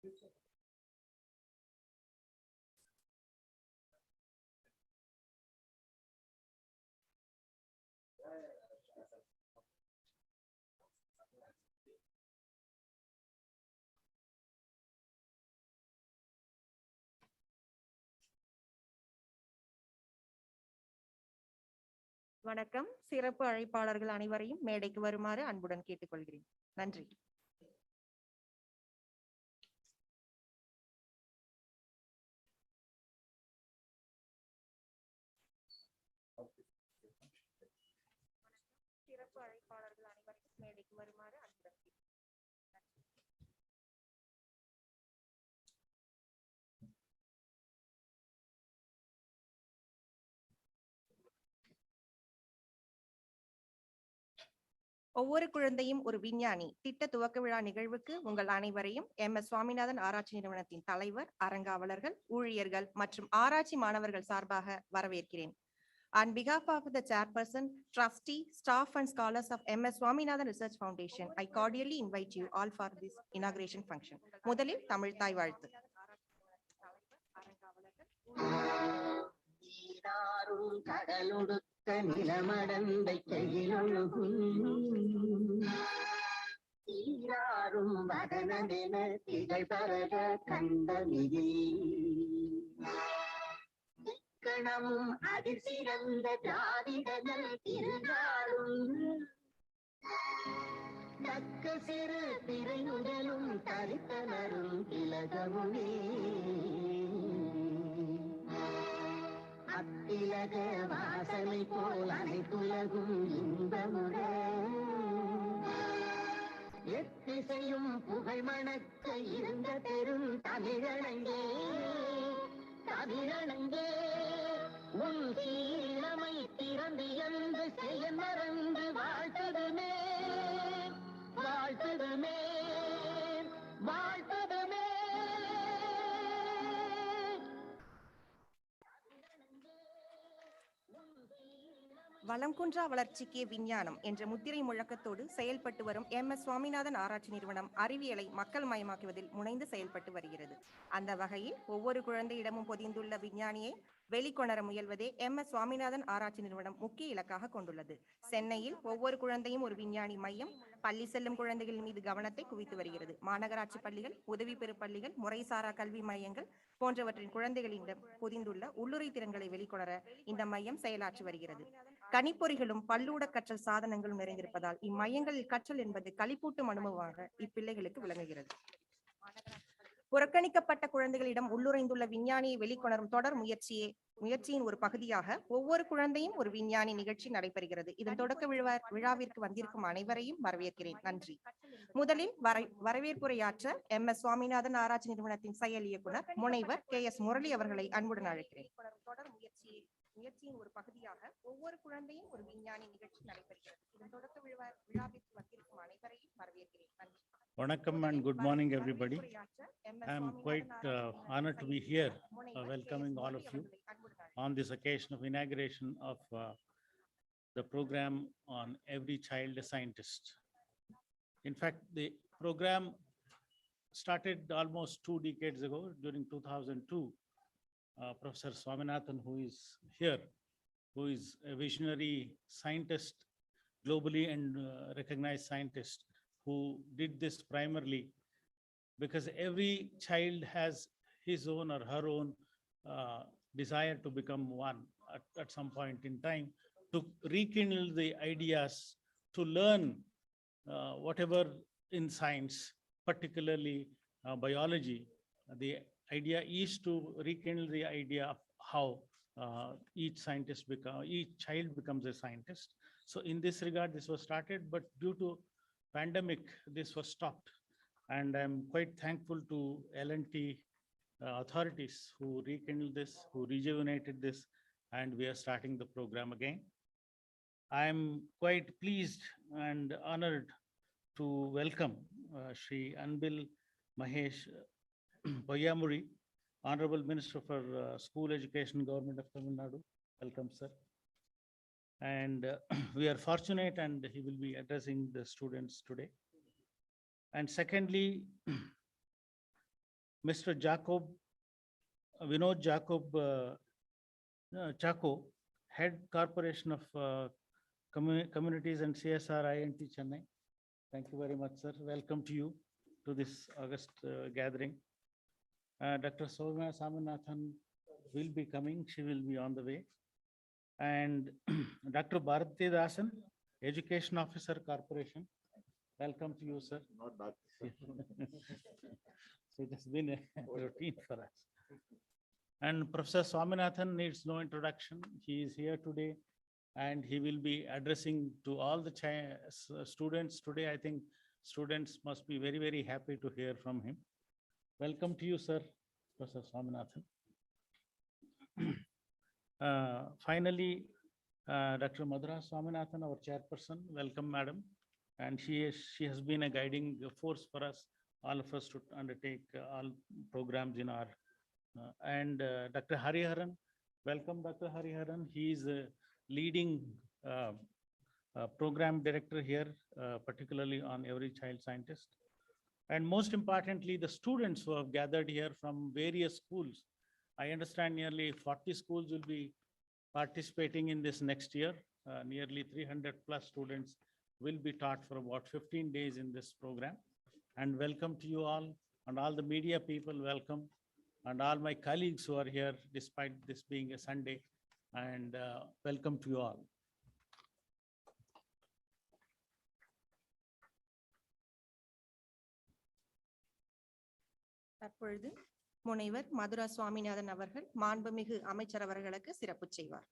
வணக்கம். சிறப்பு அழைப்பாளர்கள் அனைவரையும் மேடைக்கு வருமாறு அன்புடன் கேட்டுக்கொள்கிறேன். நன்றி. சிறப்பு அழைப்பாளர்கள் அனைவரையும் மேடைக்கு வருமாறு அன்புடன் கேட்டுக்கொள்கிறேன். ஒவ்வொரு குழந்தையும் ஒரு விஞ்ஞானி திட்ட துவக்க விழா நிகழ்வுக்கு உங்கள் அனைவரையும் MS சுவாமிநாதன் ஆராய்ச்சி நிறுவனத்தின் தலைவர், அரங்காவலர்கள், ஊழியர்கள் மற்றும் ஆராய்ச்சி மாணவர்கள் சார்பாக வரவேற்கிறேன். On behalf of the chairperson, trustee, staff and scholars of MS Swaminathan Research Foundation, I cordially invite you all for this inauguration function. முதலில் தமிழ் தாய் வாழ்த்து. நிலமடந்தை கையிலொழுகும் சீராரும் வதனமென திகழ்பரக கண்டமிதி கணமும் அதில் சிறந்த திராவிடர்கள் திருநாளும் தக்க சிறு திரையுடலும் தரித்தனரும் திலகமுமே அத்திலக வாசனை போல் அனைத்துலகும் இன்பமுட எத்திசையும் புகழ் மணக்க இருந்த பெரும் தமிழனங்கே தமிழனங்கே உன் சீரமை திறந்து என்று செய்ய மறந்து வாழ்த்ததுமே வாழ்த்ததுமே வாழ்த்ததுமே. வளம் குன்றா வளர்ச்சிக்கே விஞ்ஞானம் என்ற முத்திரை முழக்கத்தோடு செயல்பட்டு வரும் MS சுவாமிநாதன் ஆராய்ச்சி நிறுவனம் அறிவியலை மக்கள் மயமாக்குவதில் முனைந்து செயல்பட்டு வருகிறது. அந்த வகையில் ஒவ்வொரு குழந்தையிடமும் பொதிந்துள்ள விஞ்ஞானியை வெளிக்கொணர முயல்வதே MS சுவாமிநாதன் ஆராய்ச்சி நிறுவனம் முக்கிய இலக்காக கொண்டுள்ளது. சென்னையில் ஒவ்வொரு குழந்தையும் ஒரு விஞ்ஞானி மையம் பள்ளி செல்லும் குழந்தைகள் மீது கவனத்தை குவித்து வருகிறது. மாநகராட்சி பள்ளிகள், உதவி பெறும் பள்ளிகள், முறைசாரா கல்வி மையங்கள் போன்றவற்றின் குழந்தைகளிடம் பொதிந்துள்ள உள்ளுரை திறன்களை வெளிக்கொணர இந்த மையம் செயலாற்றி வருகிறது. கணிப்பொறிகளும் பல்லூட கற்றல் சாதனங்களும் நிறைந்திருப்பதால் இம்மையங்களில் கற்றல் என்பது களிப்பூட்டும் அனுபவமாக இப்பிள்ளைகளுக்கு விளங்குகிறது. புறக்கணிக்கப்பட்ட குழந்தைகளிடம் உள்ளுரைந்துள்ள விஞ்ஞானியை வெளிக்கொணரும் தொடர் முயற்சியின் ஒரு பகுதியாக ஒவ்வொரு குழந்தையும் ஒரு விஞ்ஞானி நிகழ்ச்சி நடைபெறுகிறது. இதன் தொடக்க விழாவிற்கு வந்திருக்கும் அனைவரையும் வரவேற்கிறேன். நன்றி. முதலில் வரவேற்புரையாற்ற MS சுவாமிநாதன் ஆராய்ச்சி நிறுவனத்தின் செயல் இயக்குனர் முனைவர் KS முரளி அவர்களை அன்புடன் அழைக்கிறேன். தொடர் முயற்சியின் ஒரு பகுதியாக ஒவ்வொரு குழந்தையும் ஒரு விஞ்ஞானி நிகழ்ச்சி நடைபெறுகிறது. இதன் தொடக்க விழாவிற்கு வந்திருக்கும் அனைவரையும் வரவேற்கிறேன். நன்றி. Vanakkam and good morning, everybody. I am quite honored to be here, welcoming all of you on this occasion of inauguration of the program on Every Child a Scientist. In fact, the program started almost 2 decades ago, during 2002. Professor Swaminathan, who is here, who is a visionary scientist, globally and recognized scientist, who did this primarily because every child has his own or her own desire to become one at some point in time, to rekindle the ideas, to learn whatever in science, particularly biology. The idea is to rekindle the idea of how each child becomes a scientist. So in this regard, this was started, but due to pandemic, this was stopped. And I'm quite thankful to L&T authorities who rekindled this, who rejuvenated this, and we are starting the program again. I'm quite pleased and honored to welcome Shri Anbil Mahesh Poyamuri, Honorable Minister for School Education, Government of Tamil Nadu. Welcome, sir. And we are fortunate, and he will be addressing the students today. And secondly, Mr. Jacob, Vinod Jacob Chaco, Head Corporation of Communities and CSR INT Chennai. Thank you very much, sir. Welcome to you to this August gathering. Dr. Soumya Saminathan will be coming. She will be on the way. And Dr. Bharati Dasan, Education Officer Corporation. Welcome to you, sir. Not that. So it has been a routine for us. And Professor Swaminathan needs no introduction. He is here today and he will be addressing to all the students today. I think students must be very, very happy to hear from him. Welcome to you, sir, Professor Swaminathan. Finally, Dr. Madhura Swaminathan, our chairperson. Welcome, madam. And she has been a guiding force for us, all of us, to undertake all programs in our and Dr. Hariharan. Welcome, Dr. Hariharan. He is a leading program director here, particularly on Every Child Scientist. And most importantly, the students who have gathered here from various schools. I understand nearly 40 schools will be participating in this next year. Nearly 300 plus students will be taught for about 15 days in this program. And welcome to you all, and all the media people, welcome. And all my colleagues who are here, despite this being a Sunday, and welcome to you all. தற்பொழுது முனைவர் மதுரா சுவாமிநாதன் அவர்கள் மாண்புமிகு அமைச்சர் அவர்களுக்கு சிறப்பு செய்வார்.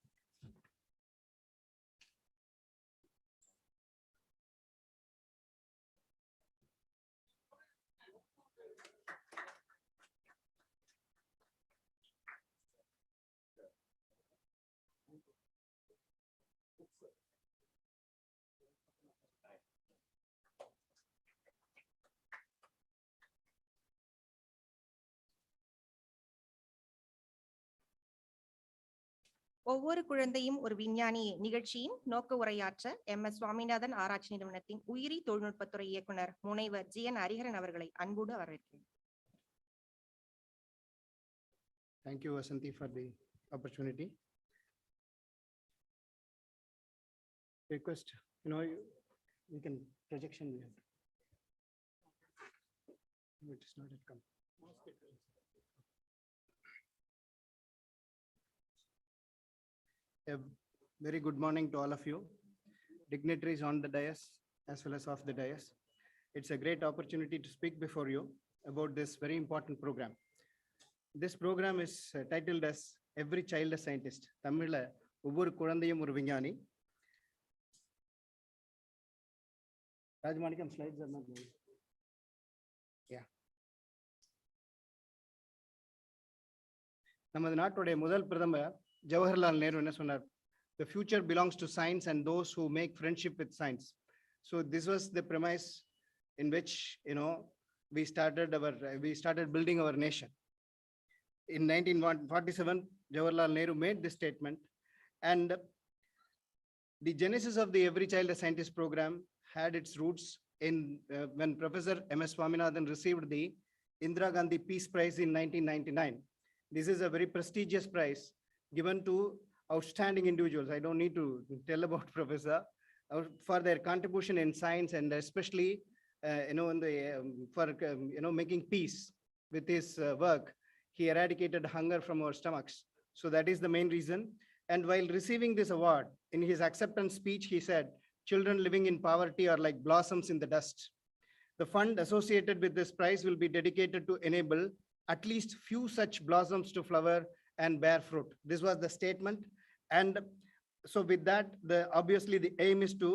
ஒவ்வொரு குழந்தையும் ஒரு விஞ்ஞானி நிகழ்ச்சியின் நோக்க உரையாற்ற MS சுவாமிநாதன் ஆராய்ச்சி நிறுவனத்தின் உயிரி தொழில்நுட்பத்துறை இயக்குனர் முனைவர் GN ஹரிஹரன் அவர்களை அன்போடு வரவேற்கிறேன். Thank you, Vasanthi, for the opportunity. Request, we can projection. It is not yet come. A very good morning to all of you, dignitaries on the dais as well as off the dais. It's a great opportunity to speak before you about this very important program. This program is titled as Every Child a Scientist. Tamil ஒவ்வொரு குழந்தையும் ஒரு விஞ்ஞானி. Rajmanikam, slides are not going. Yeah. நமது நாட்டுடைய முதல் பிரதமர் ஜவஹர்லால் நேரு என்ன சொன்னார்? The future belongs to science and those who make friendship with science. So this was the premise in which we started building our nation. In 1947, Jawaharlal Nehru made this statement, and the genesis of the Every Child a Scientist program had its roots in when Professor MS Swaminathan received the Indira Gandhi Peace Prize in 1999. This is a very prestigious prize given to outstanding individuals. I don't need to tell about Professor for their contribution in science, and especially for making peace with his work. He eradicated hunger from our stomachs. So that is the main reason. And while receiving this award, in his acceptance speech, he said, "Children living in poverty are like blossoms in the dust." The fund associated with this prize will be dedicated to enable at least few such blossoms to flower and bear fruit. This was the statement. And so with that, obviously the aim is to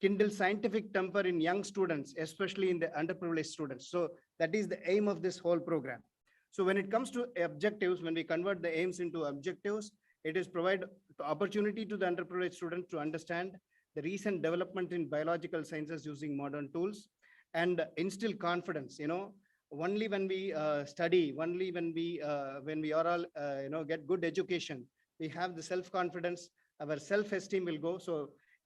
kindle scientific temper in young students, especially in the underprivileged students. So that is the aim of this whole program. So when it comes to objectives, when we convert the aims into objectives, it is provide opportunity to the underprivileged students to understand the recent development in biological sciences using modern tools, and instill confidence. Only when we study, only when we are all get good education, we have the self-confidence, our self-esteem will go. So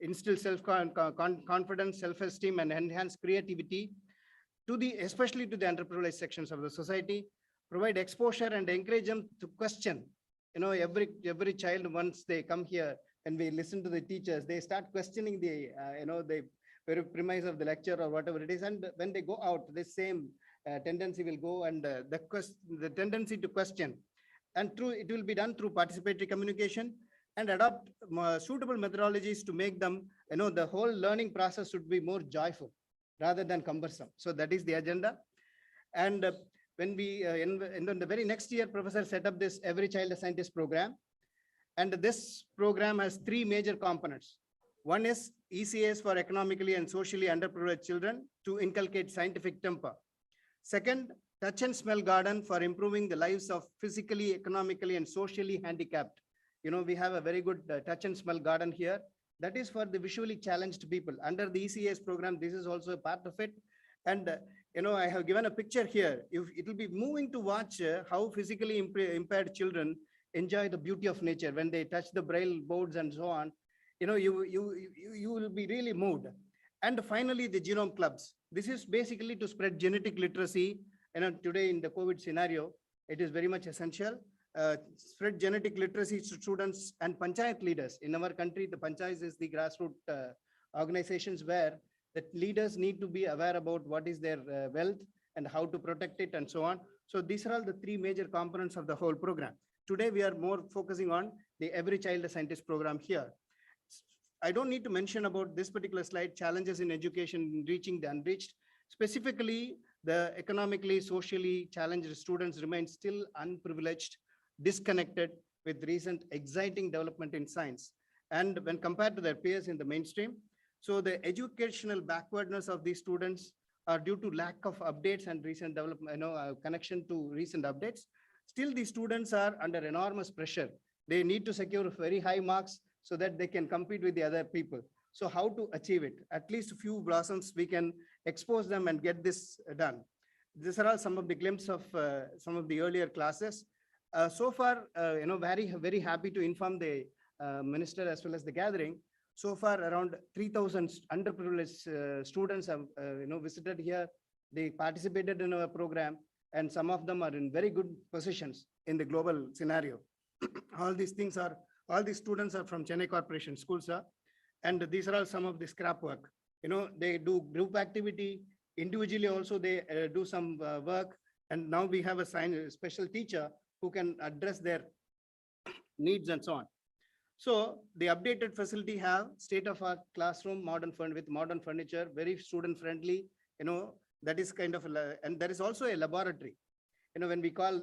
instill self-confidence, self-esteem, and enhance creativity especially to the underprivileged sections of the society. provide exposure and encourage them to question. Every child, once they come here and we listen to the teachers, they start questioning the very premise of the lecture or whatever it is. And when they go out, this same tendency will go, and the tendency to question. And it will be done through participatory communication and adopt suitable methodologies to make them, the whole learning process should be more joyful rather than cumbersome. So that is the agenda. And when we, in the very next year, professor set up this Every Child a Scientist program. And this program has three major components. One is ECAS for economically and socially underprivileged children to inculcate scientific temper. Second, touch and smell garden for improving the lives of physically, economically, and socially handicapped. We have a very good touch and smell garden here. That is for the visually challenged people. Under the ECAS program, this is also a part of it. And I have given a picture here. It will be moving to watch how physically impaired children enjoy the beauty of nature when they touch the braille boards and so on. You will be really moved. And finally, the genome clubs. This is basically to spread genetic literacy. Today in the COVID scenario, it is very much essential. Spread genetic literacy to students and panchayat leaders. In our country, the panchayat is the grassroots organizations where the leaders need to be aware about what is their wealth and how to protect it and so on. So these are all the three major components of the whole program. Today, we are more focusing on the Every Child a Scientist program here. I don't need to mention about this particular slide, challenges in education in reaching the unreached. Specifically, the economically, socially challenged students remain still unprivileged, disconnected with recent exciting development in science. And when compared to their peers in the mainstream, so the educational backwardness of these students are due to lack of updates and recent development, connection to recent updates. Still, these students are under enormous pressure. They need to secure very high marks so that they can compete with the other people. So how to achieve it? At least a few blossoms, we can expose them and get this done. These are all some of the glimpses of some of the earlier classes. So far, very happy to inform the minister as well as the gathering. So far, around 3,000 underprivileged students have visited here. They participated in our program, and some of them are in very good positions in the global scenario. All these students are from Chennai Corporation schools, sir. And these are all some of the scrap work. They do group activity, individually also they do some work. And now we have a special teacher who can address their needs and so on. So the updated facility have state-of-art classroom, with modern furniture, very student-friendly, that is kind of, and there is also a laboratory. When we call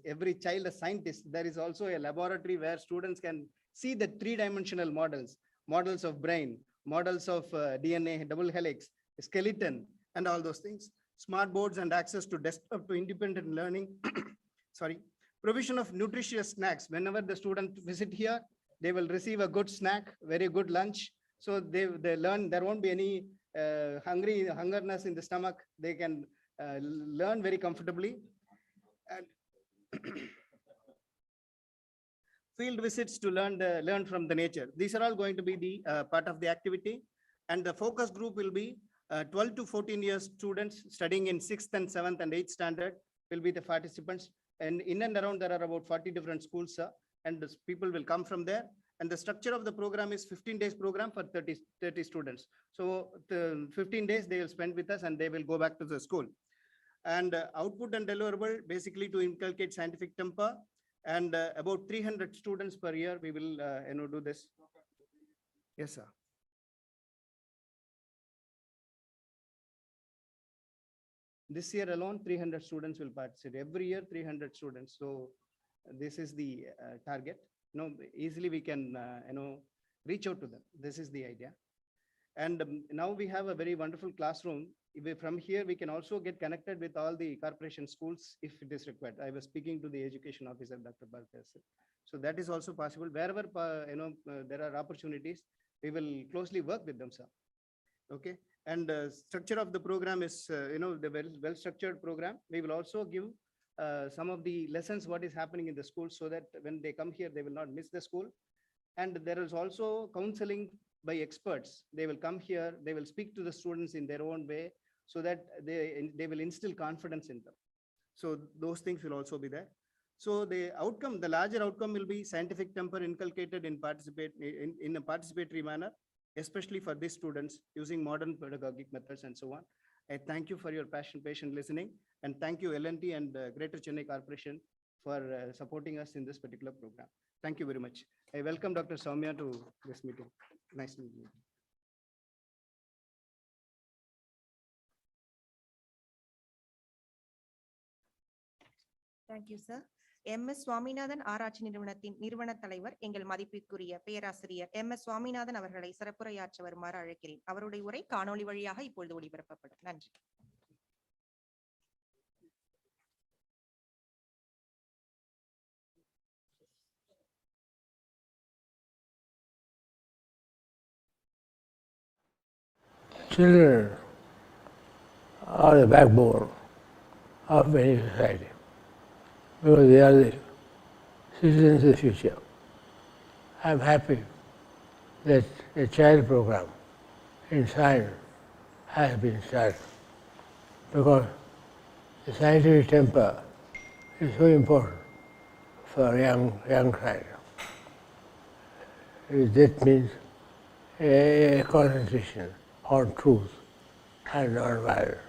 every child a scientist, there is also a laboratory where students can see the three-dimensional models of brain, models of DNA, double helix, skeleton, and all those things. Smart boards and access to desktop to independent learning. Sorry. Provision of nutritious snacks. Whenever the student visit here, they will receive a good snack, very good lunch. So they learn, there won't be any hungerness in the stomach. They can learn very comfortably. And field visits to learn from the nature. These are all going to be the part of the activity. And the focus group will be 12 to 14 years students studying in 6th and 7th and 8th standard will be the participants. And in and around, there are about 40 different schools, and the people will come from there. And the structure of the program is 15 days program for 30 students. So the 15 days they will spend with us and they will go back to the school. And output and deliverable, basically to inculcate scientific temper. And about 300 students per year, we will do this. Yes, sir. This year alone, 300 students will participate. Every year, 300 students. So this is the target. Easily we can, reach out to them. This is the idea. And now we have a very wonderful classroom. From here, we can also get connected with all the corporation schools if it is required. I was speaking to the education officer, Dr. Barker. So that is also possible. Wherever, there are opportunities, we will closely work with them, sir. Okay. And structure of the program is, the well-structured program. We will also give some of the lessons, what is happening in the school, so that when they come here, they will not miss the school. And there is also counseling by experts. They will come here, they will speak to the students in their own way, so that they will instill confidence in them. So those things will also be there. So the outcome, the larger outcome will be scientific temper inculcated in a participatory manner, especially for these students using modern pedagogic methods and so on. I thank you for your patient listening, and thank you LNT and Greater Chennai Corporation for supporting us in this particular program. Thank you very much. I welcome Dr. Soumya to this meeting. Nice meeting you. Thank you sir. Swaminathan ஆராய்ச்சி நிறுவனத்தின் நிறுவன தலைவர் எங்கள் மதிப்பிற்குரிய பேராசிரியர் சுவாமிநாதன் அவர்களை சிறப்புரையாற்ற வருமாறு அழைக்கிறேன். அவருடைய உரை காணொளி வழியாக இப்பொழுது ஒளிபரப்பப்படும். நன்றி. Children are the backbone of any society because they are the citizens of the future. I am happy that a child program in science has been started because the scientific temper is so important for young science. That means a concentration on truth and non-violence.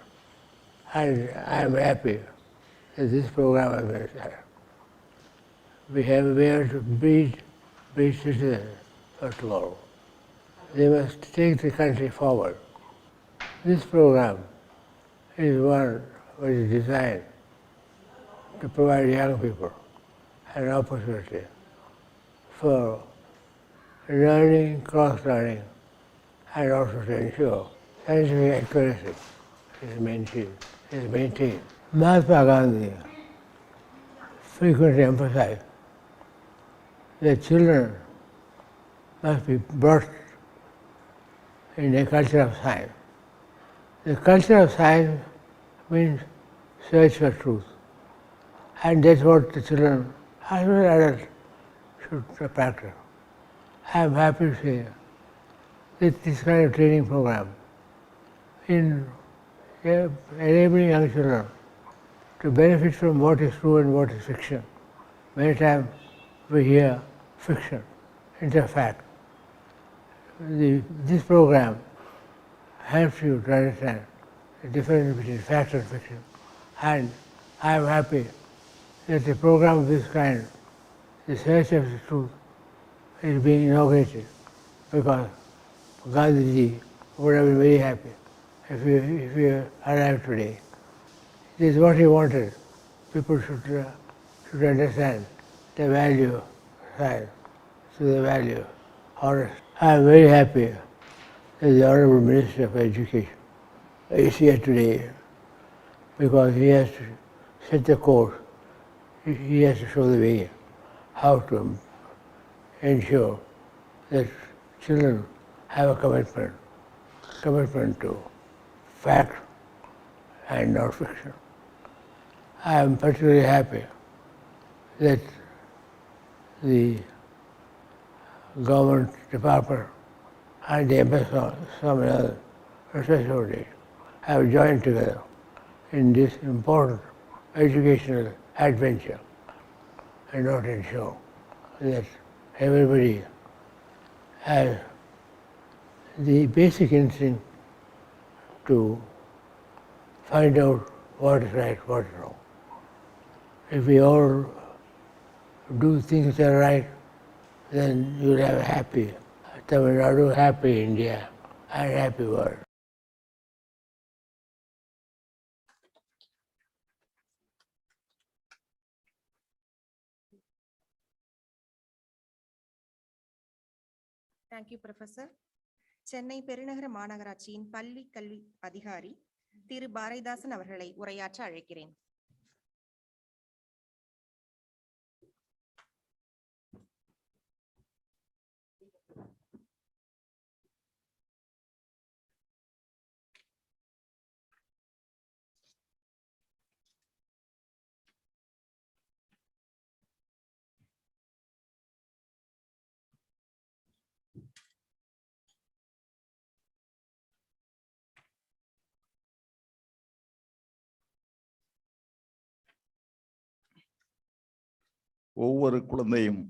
And I am happy that this program has been started. We have to breed citizens for tomorrow. They must take the country forward. This program is one which is designed to provide young people an opportunity for learning, cross-learning, and also to ensure scientific accuracy is maintained. Mahatma Gandhi frequently emphasized that children must be brought in a culture of science. The culture of science means search for truth, and that's what the children, as well as adults, should practice. I am happy to say that this kind of training program in enabling young children to benefit from what is true and what is fiction. Many times we hear fiction, it's a fact. This program helps you to understand the difference between fact and fiction. And I am happy that a program of this kind, the search of the truth, is being inaugurated because Gandhiji would have been very happy if he arrived today. This is what he wanted. People should understand the value of science, to the value of honesty. I am very happy that the Honorable Minister of Education is here today because he has to set the course. He has to show the way how to ensure that children have a commitment to fact and not fiction. I am particularly happy that the government department and the MS Swaminathan Research Foundation have joined together in this important educational adventure and not ensure that everybody has the basic instinct to find out what is right, what is wrong. If we all do things that are right, then you'll have a happy Tamil Nadu, happy India, and happy world. Thank you professor. Chennai பெருநகர மாநகராட்சியின் பள்ளி கல்வி அதிகாரி திரு பாரதிதாசன் அவர்களை உரையாற்ற அழைக்கிறேன். ஒவ்வொரு குழந்தையும்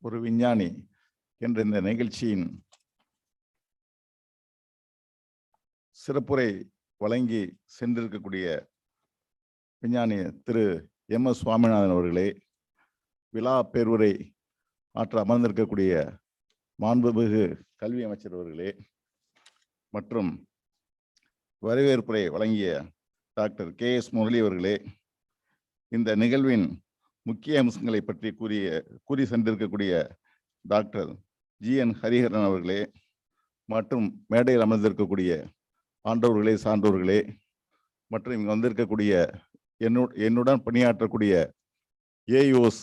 ஒரு விஞ்ஞானி என்ற இந்த நிகழ்ச்சியின் சிறப்புரை வழங்கி சென்றிருக்கக்கூடிய விஞ்ஞானி திரு MS சுவாமிநாதன் அவர்களே, விழா பேருரை ஆற்ற அமர்ந்திருக்கக்கூடிய மாண்புமிகு கல்வி அமைச்சர் அவர்களே மற்றும் வரவேற்புரை வழங்கிய டாக்டர் KS முரளி அவர்களே, இந்த நிகழ்வின் முக்கிய அம்சங்களை பற்றி கூறி சென்றிருக்கக்கூடிய டாக்டர் GN ஹரிஹரன் அவர்களே மற்றும் மேடையில் அமர்ந்திருக்கக்கூடிய ஆண்டவர்களே, சான்றோர்களே மற்றும் இங்கு வந்திருக்கக்கூடிய என்னுடன் பணியாற்றக்கூடிய AEOs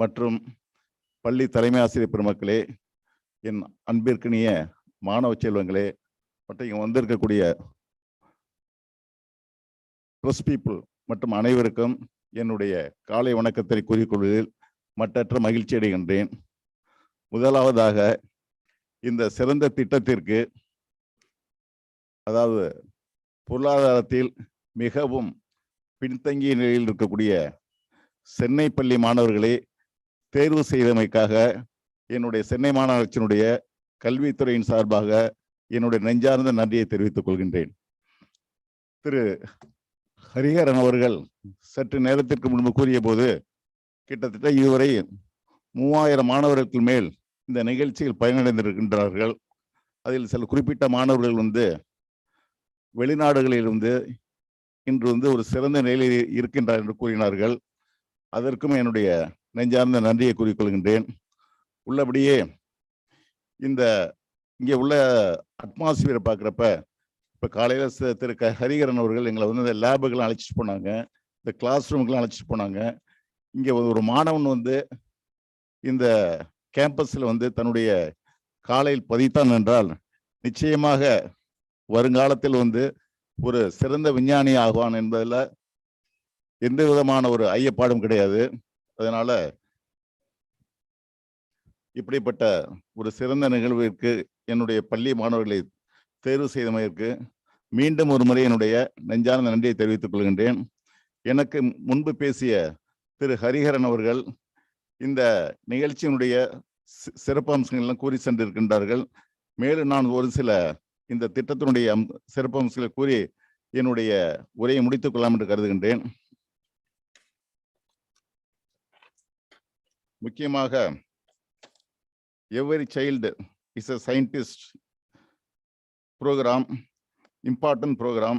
மற்றும் பள்ளி தலைமை ஆசிரியர் பெருமக்களே, என் அன்பிற்கினிய மாணவ செல்வங்களே மற்றும் இங்க வந்திருக்கக்கூடிய பிரஸ் பீப்புள் மற்றும் அனைவருக்கும் என்னுடைய காலை வணக்கத்தை கூறிக்கொள்வதில் மற்றற்ற மகிழ்ச்சி அடைகின்றேன். முதலாவதாக இந்த சிறந்த திட்டத்திற்கு, அதாவது பொருளாதாரத்தில் மிகவும் பின்தங்கிய நிலையில் இருக்கக்கூடிய சென்னை பள்ளி மாணவர்களை தேர்வு செய்தமைக்காக என்னுடைய சென்னை மாநகராட்சியினுடைய கல்வித்துறையின் சார்பாக என்னுடைய நெஞ்சார்ந்த நன்றியை தெரிவித்துக் கொள்கின்றேன். திரு ஹரிஹரன் அவர்கள் சற்று நேரத்திற்கு முன்பு கூறிய போது கிட்டத்தட்ட இதுவரை 3000 மாணவர்களுக்கு மேல் இந்த நிகழ்ச்சியில் பயனடைந்திருக்கின்றார்கள். அதில் சில குறிப்பிட்ட மாணவர்கள் வெளிநாடுகளில் இன்று ஒரு சிறந்த நிலையில் இருக்கின்றார் என்று கூறினார்கள். அதற்கும் என்னுடைய நெஞ்சார்ந்த நன்றியை கூறிக்கொள்கின்றேன். உள்ளபடியே இங்கே உள்ள அட்மாஸ்பியரை பார்க்குறப்ப, இப்போ காலையில் திரு ஹரிஹரன் அவர்கள் எங்களை இந்த லேபுக்கெல்லாம் அழைச்சிட்டு போனாங்க, இந்த கிளாஸ் ரூமுக்கெல்லாம் அழைச்சிட்டு போனாங்க. இங்கே ஒரு மாணவன் இந்த கேம்பஸில் தன்னுடைய காலையில் பதித்தான் என்றால் நிச்சயமாக வருங்காலத்தில் ஒரு சிறந்த விஞ்ஞானி ஆகுவான் என்பதில் எந்த விதமான ஒரு ஐயப்பாடும் கிடையாது. அதனால இப்படிப்பட்ட ஒரு சிறந்த நிகழ்விற்கு என்னுடைய பள்ளி மாணவர்களை தேர்வு செய்தமைக்கு மீண்டும் ஒரு முறை என்னுடைய நெஞ்சார்ந்த நன்றியை தெரிவித்துக் கொள்கின்றேன். எனக்கு முன்பு பேசிய திரு ஹரிஹரன் அவர்கள் இந்த நிகழ்ச்சியினுடைய சிறப்பு அம்சங்கள் கூறி சென்றிருக்கின்றார்கள். மேலும் நான் ஒரு சில இந்த திட்டத்தினுடைய சிறப்பு அம்சங்களை கூறி என்னுடைய உரையை முடித்துக் கொள்ளலாம் என்று கருதுகின்றேன். முக்கியமாக every child is a scientist program, important program.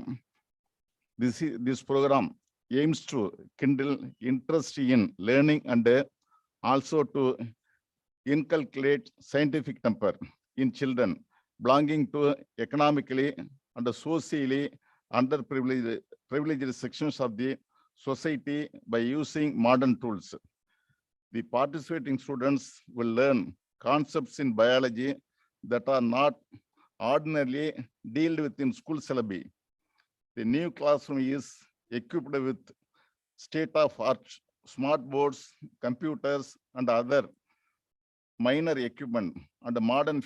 This program aims to kindle interest in learning and also to inculcate scientific temper in children belonging to economically and socially underprivileged sections of the society by using modern tools. The participating students will learn concepts in biology that are not ordinarily dealt with in school syllabi. The new classroom is equipped with state-of-art smart boards, computers, and other minor equipment and modern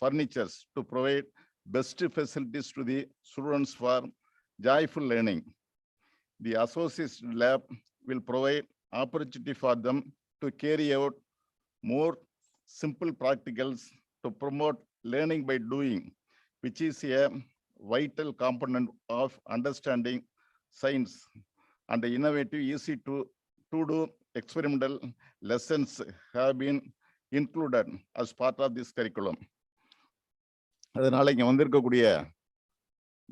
furnitures to provide best facilities to the students for joyful learning. The associated lab will provide opportunity for them to carry out more simple practicals to promote learning by doing, which is a vital component of understanding science, and the innovative easy to do experimental lessons have been included as part of this curriculum. அதனால இங்க வந்திருக்கக்கூடிய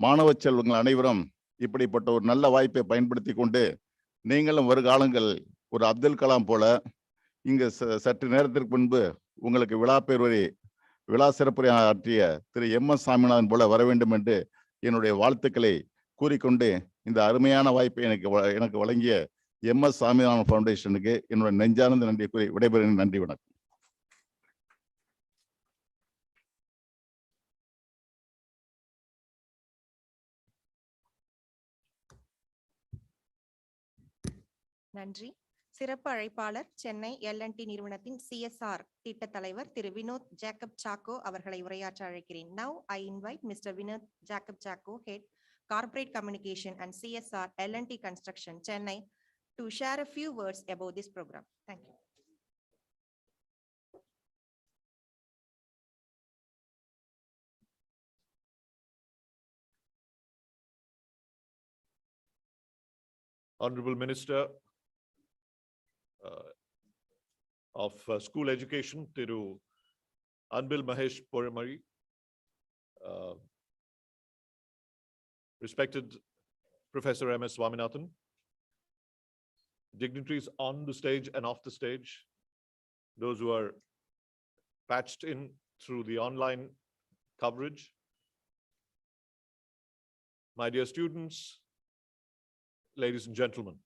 மாணவ செல்வங்கள் அனைவரும் இப்படிப்பட்ட ஒரு நல்ல வாய்ப்பை பயன்படுத்தி கொண்டு நீங்களும் வருகாலங்கள் ஒரு அப்துல் கலாம் போல இங்கு சற்று நேரத்திற்கு முன்பு உங்களுக்கு விழா சிறப்புரை ஆற்றிய திரு MS சாமிநாதன் போல வர வேண்டும் என்று என்னுடைய வாழ்த்துக்களை கூறிக்கொண்டு இந்த அருமையான வாய்ப்பை எனக்கு வழங்கிய MS சாமிநாதன் ஃபவுண்டேஷனுக்கு என்னுடைய நெஞ்சார்ந்த நன்றி கூறி விடைபெறுகிறேன். நன்றி, வணக்கம். நன்றி. சிறப்பு அழைப்பாளர் சென்னை L&T நிறுவனத்தின் CSR திட்ட தலைவர் திரு வினோத் ஜேக்கப் சாக்கோ அவர்களை உரையாற்ற அழைக்கிறேன். Now I invite Mr. Vinod Jacob Chaco, Head Corporate Communication and CSR L&T Construction, Chennai, to share a few words about this program. Thank you. Honorable Minister of School Education, Thiru Anbil Mahesh Poramari, respected Professor M.S. Swaminathan, dignitaries on the stage and off the stage, those who are patched in through the online coverage, my dear students, ladies and gentlemen.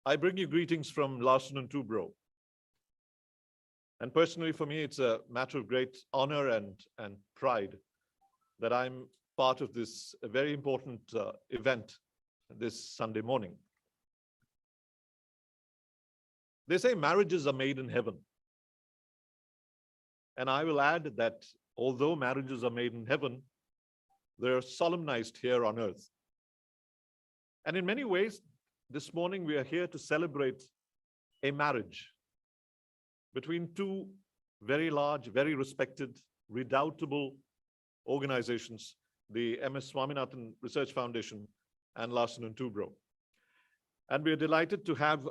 I bring you greetings from Larsen and Toubro. And personally, for me, it's a matter of great honor and pride that I'm part of this very important event this Sunday morning. They say marriages are made in heaven. And I will add that although marriages are made in heaven, they're solemnized here on earth. And in many ways, this morning we are here to celebrate a marriage between two very large, very respected, redoubtable organizations, the M.S. Swaminathan Research Foundation and Larsen and Toubro. And we are delighted to have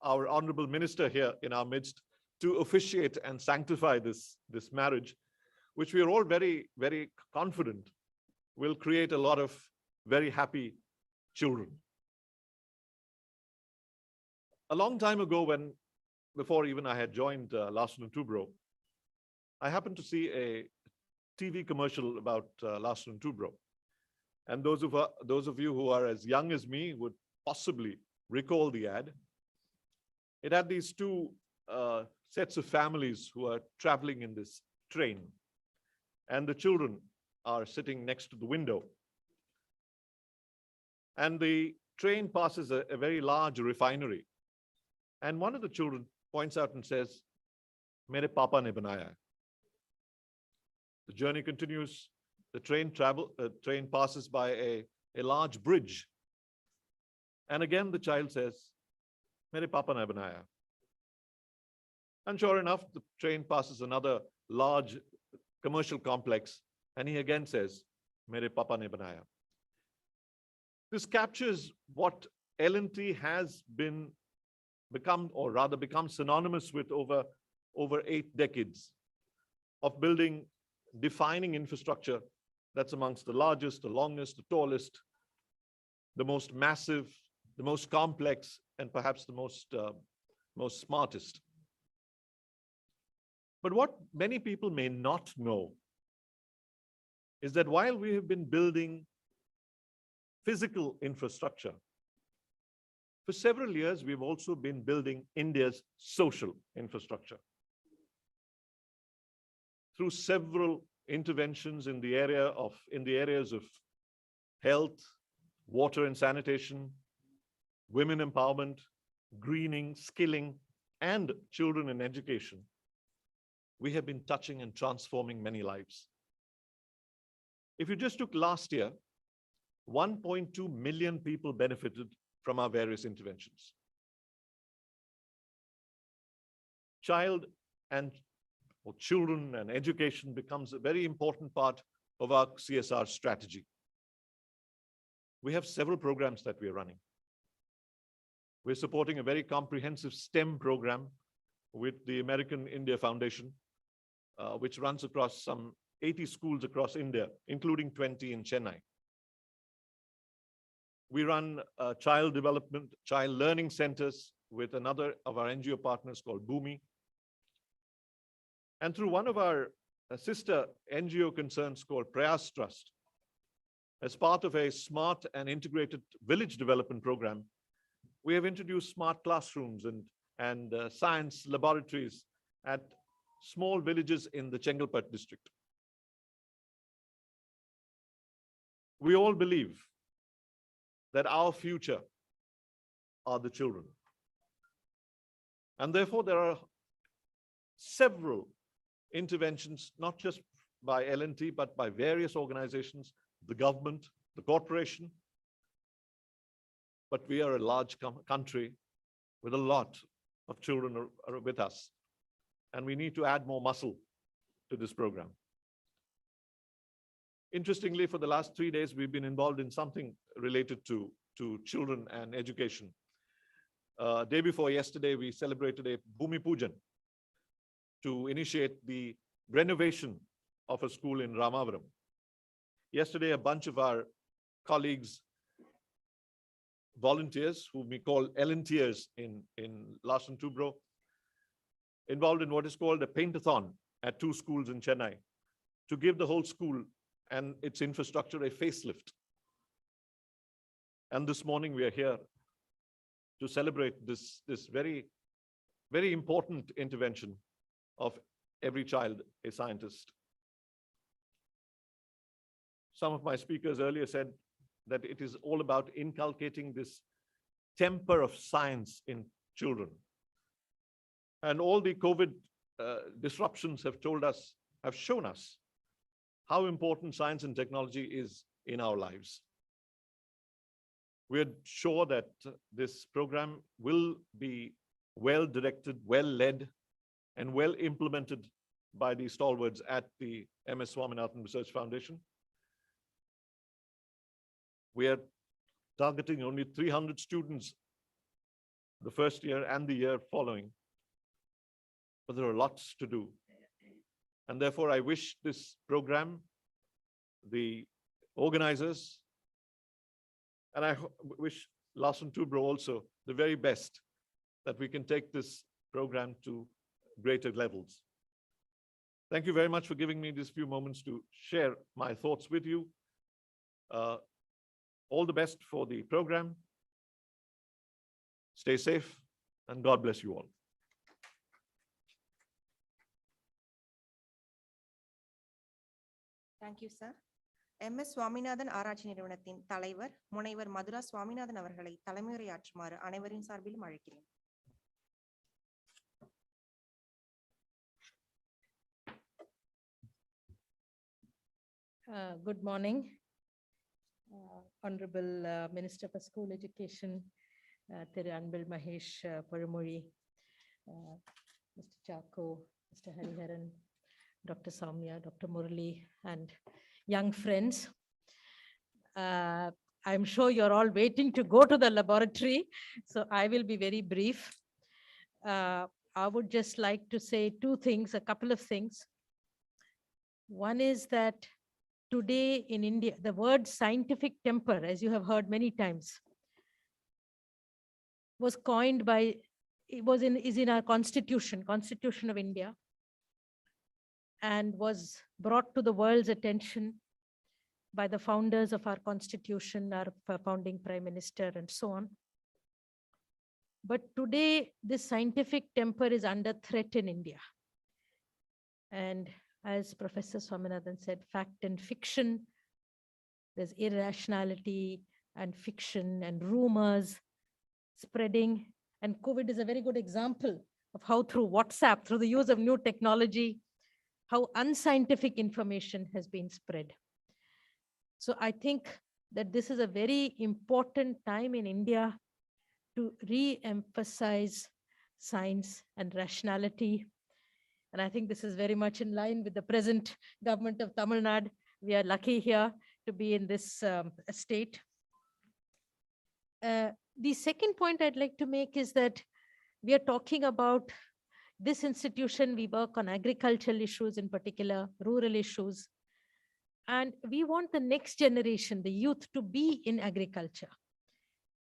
our Honorable Minister here in our midst to officiate and sanctify this marriage, which we are all very, very confident will create a lot of very happy children. A long time ago, before even I had joined Larsen and Toubro, I happened to see a TV commercial about Larsen and Toubro. And those of you who are as young as me would possibly recall the ad. It had these two sets of families who are traveling in this train, and the children are sitting next to the window. And the train passes a very large refinery. And one of the children points out and says, "Mere papa ne banaya." The journey continues. The train passes by a large bridge. And again, the child says, "Mere papa ne banaya." And sure enough, the train passes another large commercial complex. And he again says, "Mere papa ne banaya." This captures what L&T has become synonymous with over 8 decades of building, defining infrastructure that's amongst the largest, the longest, the tallest, the most massive, the most complex, and perhaps the most smartest. But what many people may not know is that while we have been building physical infrastructure, for several years, we've also been building India's social infrastructure through several interventions in the areas of health, water and sanitation, women empowerment, greening, skilling, and children in education. We have been touching and transforming many lives. If you just took last year, 1.2 million people benefited from our various interventions. Children and education becomes a very important part of our CSR strategy. We have several programs that we are running. We're supporting a very comprehensive STEM program with the American India Foundation, which runs across some 80 schools across India, including 20 in Chennai. We run child learning centers with another of our NGO partners called Bhumi. And through one of our sister NGO concerns called Prayas Trust, as part of a smart and integrated village development program, we have introduced smart classrooms and science laboratories at small villages in the Chengalpat district. We all believe that our future are the children. And therefore, there are several interventions, not just by L&T, but by various organizations, the government, the corporation. But we are a large country with a lot of children are with us. And we need to add more muscle to this program. Interestingly, for the last 3 days, we've been involved in something related to children and education. Day before yesterday, we celebrated a Bhumi Pujan to initiate the renovation of a school in Ramavaram. Yesterday, a bunch of our colleagues, volunteers, whom we call LNTers in Larsen Toubro, involved in what is called a paint-a-thon at 2 schools in Chennai to give the whole school and its infrastructure a facelift. And this morning we are here to celebrate this very, very important intervention of every child a scientist. Some of my speakers earlier said that it is all about inculcating this temper of science in children. And all the COVID disruptions have shown us how important science and technology is in our lives. We're sure that this program will be well directed, well led, and well implemented by the stalwarts at the MS Swaminathan Research Foundation. We are targeting only 300 students the first year and the year following, but there are lots to do. And therefore, I wish this program, the organizers, and I wish Larsen Toubro also the very best, that we can take this program to greater levels. Thank you very much for giving me these few moments to share my thoughts with you. All the best for the program. Stay safe, and God bless you all. Thank you, sir. MS Swaminathan ஆராய்ச்சி நிறுவனத்தின் தலைவர் முனைவர் மதுரா சுவாமிநாதன் அவர்களை தலைமையுரையாற்றுமாறு அனைவரின் சார்பிலும் அழைக்கிறேன். Good morning, Honorable Minister for School Education, Thiru Anbil Mahesh Palumozhi, Mr. Chako, Mr. Hariharan, Dr. Soumya, Dr. Murali, and young friends. I'm sure you're all waiting to go to the laboratory, so I will be very brief. I would just like to say two things, a couple of things. One is that today in India, the word scientific temper, as you have heard many times, was coined by, is in our Constitution of India, and was brought to the world's attention by the founders of our Constitution, our founding Prime Minister, and so on. But today, this scientific temper is under threat in India. And as Professor Swaminathan said, fact and fiction, there's irrationality and fiction and rumors spreading. And COVID is a very good example of how through WhatsApp, through the use of new technology, how unscientific information has been spread. So I think that this is a very important time in India to re-emphasize science and rationality. And I think this is very much in line with the present government of Tamil Nadu. We are lucky here to be in this state. The second point I'd like to make is that we are talking about this institution. We work on agricultural issues, in particular, rural issues. And we want the next generation, the youth, to be in agriculture.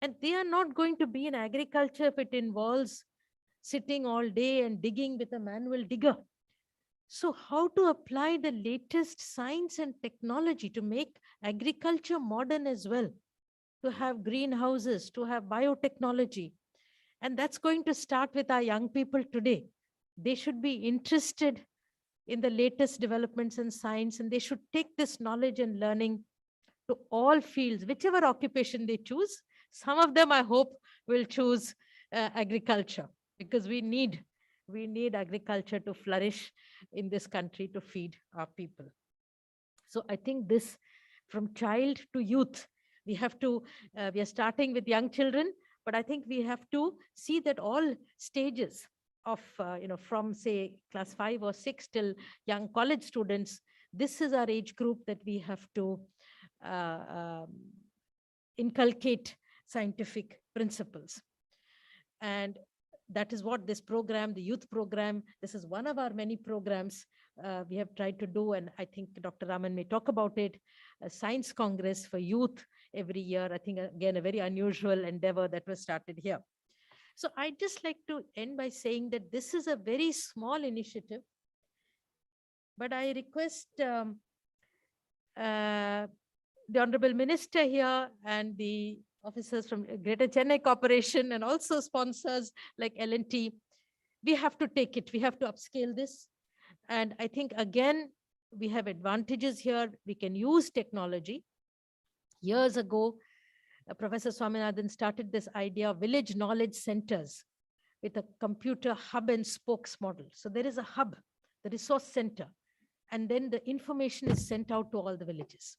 And they are not going to be in agriculture if it involves sitting all day and digging with a manual digger. So how to apply the latest science and technology to make agriculture modern as well, to have greenhouses, to have biotechnology. And that's going to start with our young people today. They should be interested in the latest developments in science, and they should take this knowledge and learning to all fields, whichever occupation they choose. Some of them, I hope, will choose agriculture, because we need agriculture to flourish in this country to feed our people. So I think this, from child to youth, we have to, we are starting with young children, but I think we have to see that all stages of, from say class 5 or 6 till young college students, this is our age group that we have to inculcate scientific principles. And that is what this program, the youth program, this is one of our many programs we have tried to do. And I think Dr. Raman may talk about it, a science congress for youth every year. I think, again, a very unusual endeavor that was started here. So I'd just like to end by saying that this is a very small initiative, but I request the Honorable Minister here and the officers from Greater Chennai Corporation and also sponsors like L&T, we have to take it, we have to upscale this. And I think, again, we have advantages here. We can use technology. Years ago, Professor Swaminathan started this idea of village knowledge centers with a computer hub and spokes model. So there is a hub, the resource center, and then the information is sent out to all the villages.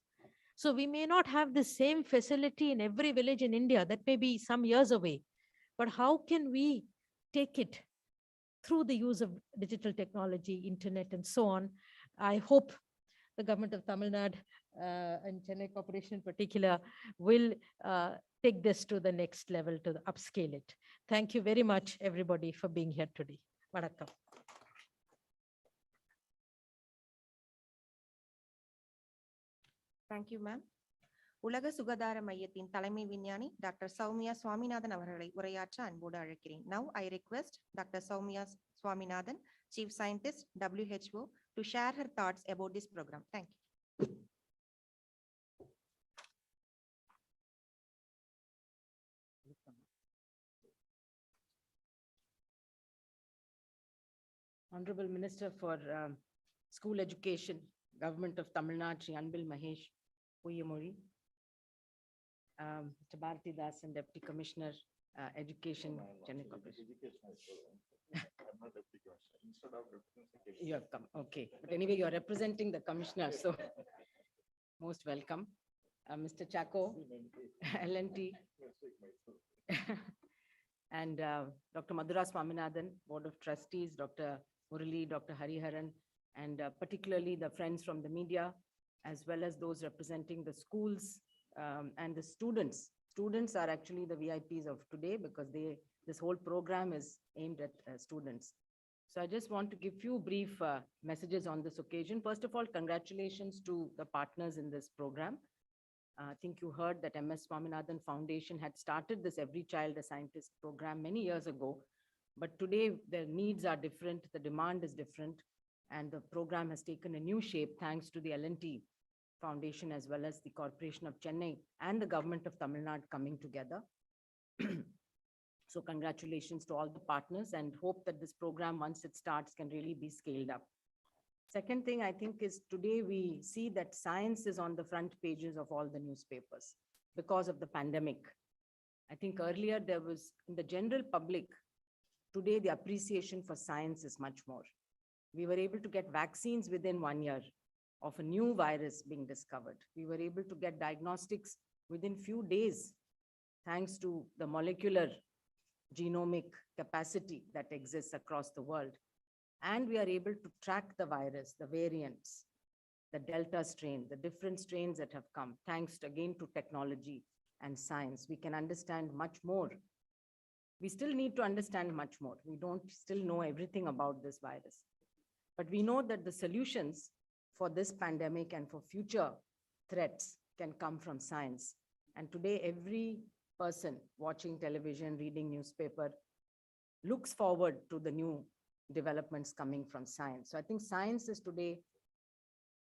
So we may not have the same facility in every village in India. That may be some years away. But how can we take it through the use of digital technology, internet, and so on? I hope the government of Tamil Nadu and Chennai Corporation in particular will take this to the next level, to upscale it. Thank you very much, everybody, for being here today. Vanakkam. Thank you, ma'am. உலக சுகாதார மையத்தின் தலைமை விஞ்ஞானி doctor Soumya Swaminathan அவர்களை உரையாற்ற அன்போடு அழைக்கிறேன். Now I request Dr. Soumya Swaminathan, Chief Scientist, WHO, to share her thoughts about this program. Thank you. Honorable Minister for School Education, Government of Tamil Nadu, Shri Anbil Mahesh Puyamori, Mr. Bharati Das and Deputy Commissioner, Education, Chennai Corporation. You have come, okay. But anyway, you are representing the Commissioner, so most welcome. Mr. Chacko, L&T, and Dr. Madhura Swaminathan, Board of Trustees, Dr. Murali, Dr. Hariharan, and particularly the friends from the media, as well as those representing the schools and the students. Students are actually the VIPs of today because this whole program is aimed at students. So I just want to give few brief messages on this occasion. First of all, congratulations to the partners in this program. I think you heard that MS Swaminathan Foundation had started this Every Child a Scientist program many years ago, but today their needs are different, the demand is different, and the program has taken a new shape thanks to the L&T Foundation as well as the Corporation of Chennai and the Government of Tamil Nadu coming together. So congratulations to all the partners and hope that this program, once it starts, can really be scaled up. Second thing I think is today we see that science is on the front pages of all the newspapers because of the pandemic. I think earlier there was, in the general public, today the appreciation for science is much more. We were able to get vaccines within 1 year of a new virus being discovered. We were able to get diagnostics within few days, thanks to the molecular genomic capacity that exists across the world. And we are able to track the virus, the variants, the Delta strain, the different strains that have come, thanks again to technology and science. We can understand much more. We still need to understand much more. We don't still know everything about this virus. But we know that the solutions for this pandemic and for future threats can come from science. And today, every person watching television, reading newspaper, looks forward to the new developments coming from science. So I think science is today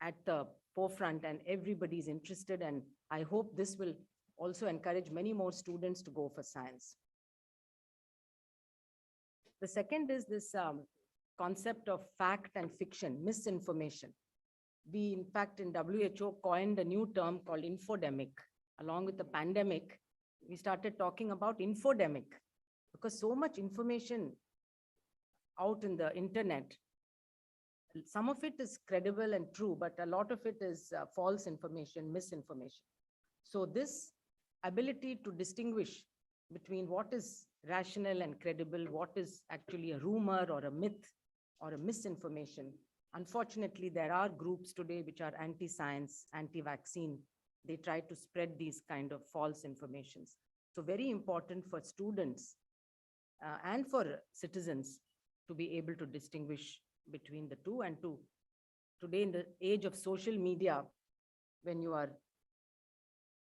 at the forefront and everybody's interested. And I hope this will also encourage many more students to go for science. The second is this concept of fact and fiction, misinformation. We, in fact, in WHO coined a new term called infodemic. Along with the pandemic, we started talking about infodemic because so much information out in the internet. Some of it is credible and true, but a lot of it is false information, misinformation. So this ability to distinguish between what is rational and credible, what is actually a rumor or a myth or a misinformation, Unfortunately, there are groups today which are anti-science, anti-vaccine. They try to spread these kind of false informations. So very important for students and for citizens to be able to distinguish between the two, and to today in the age of social media, when you are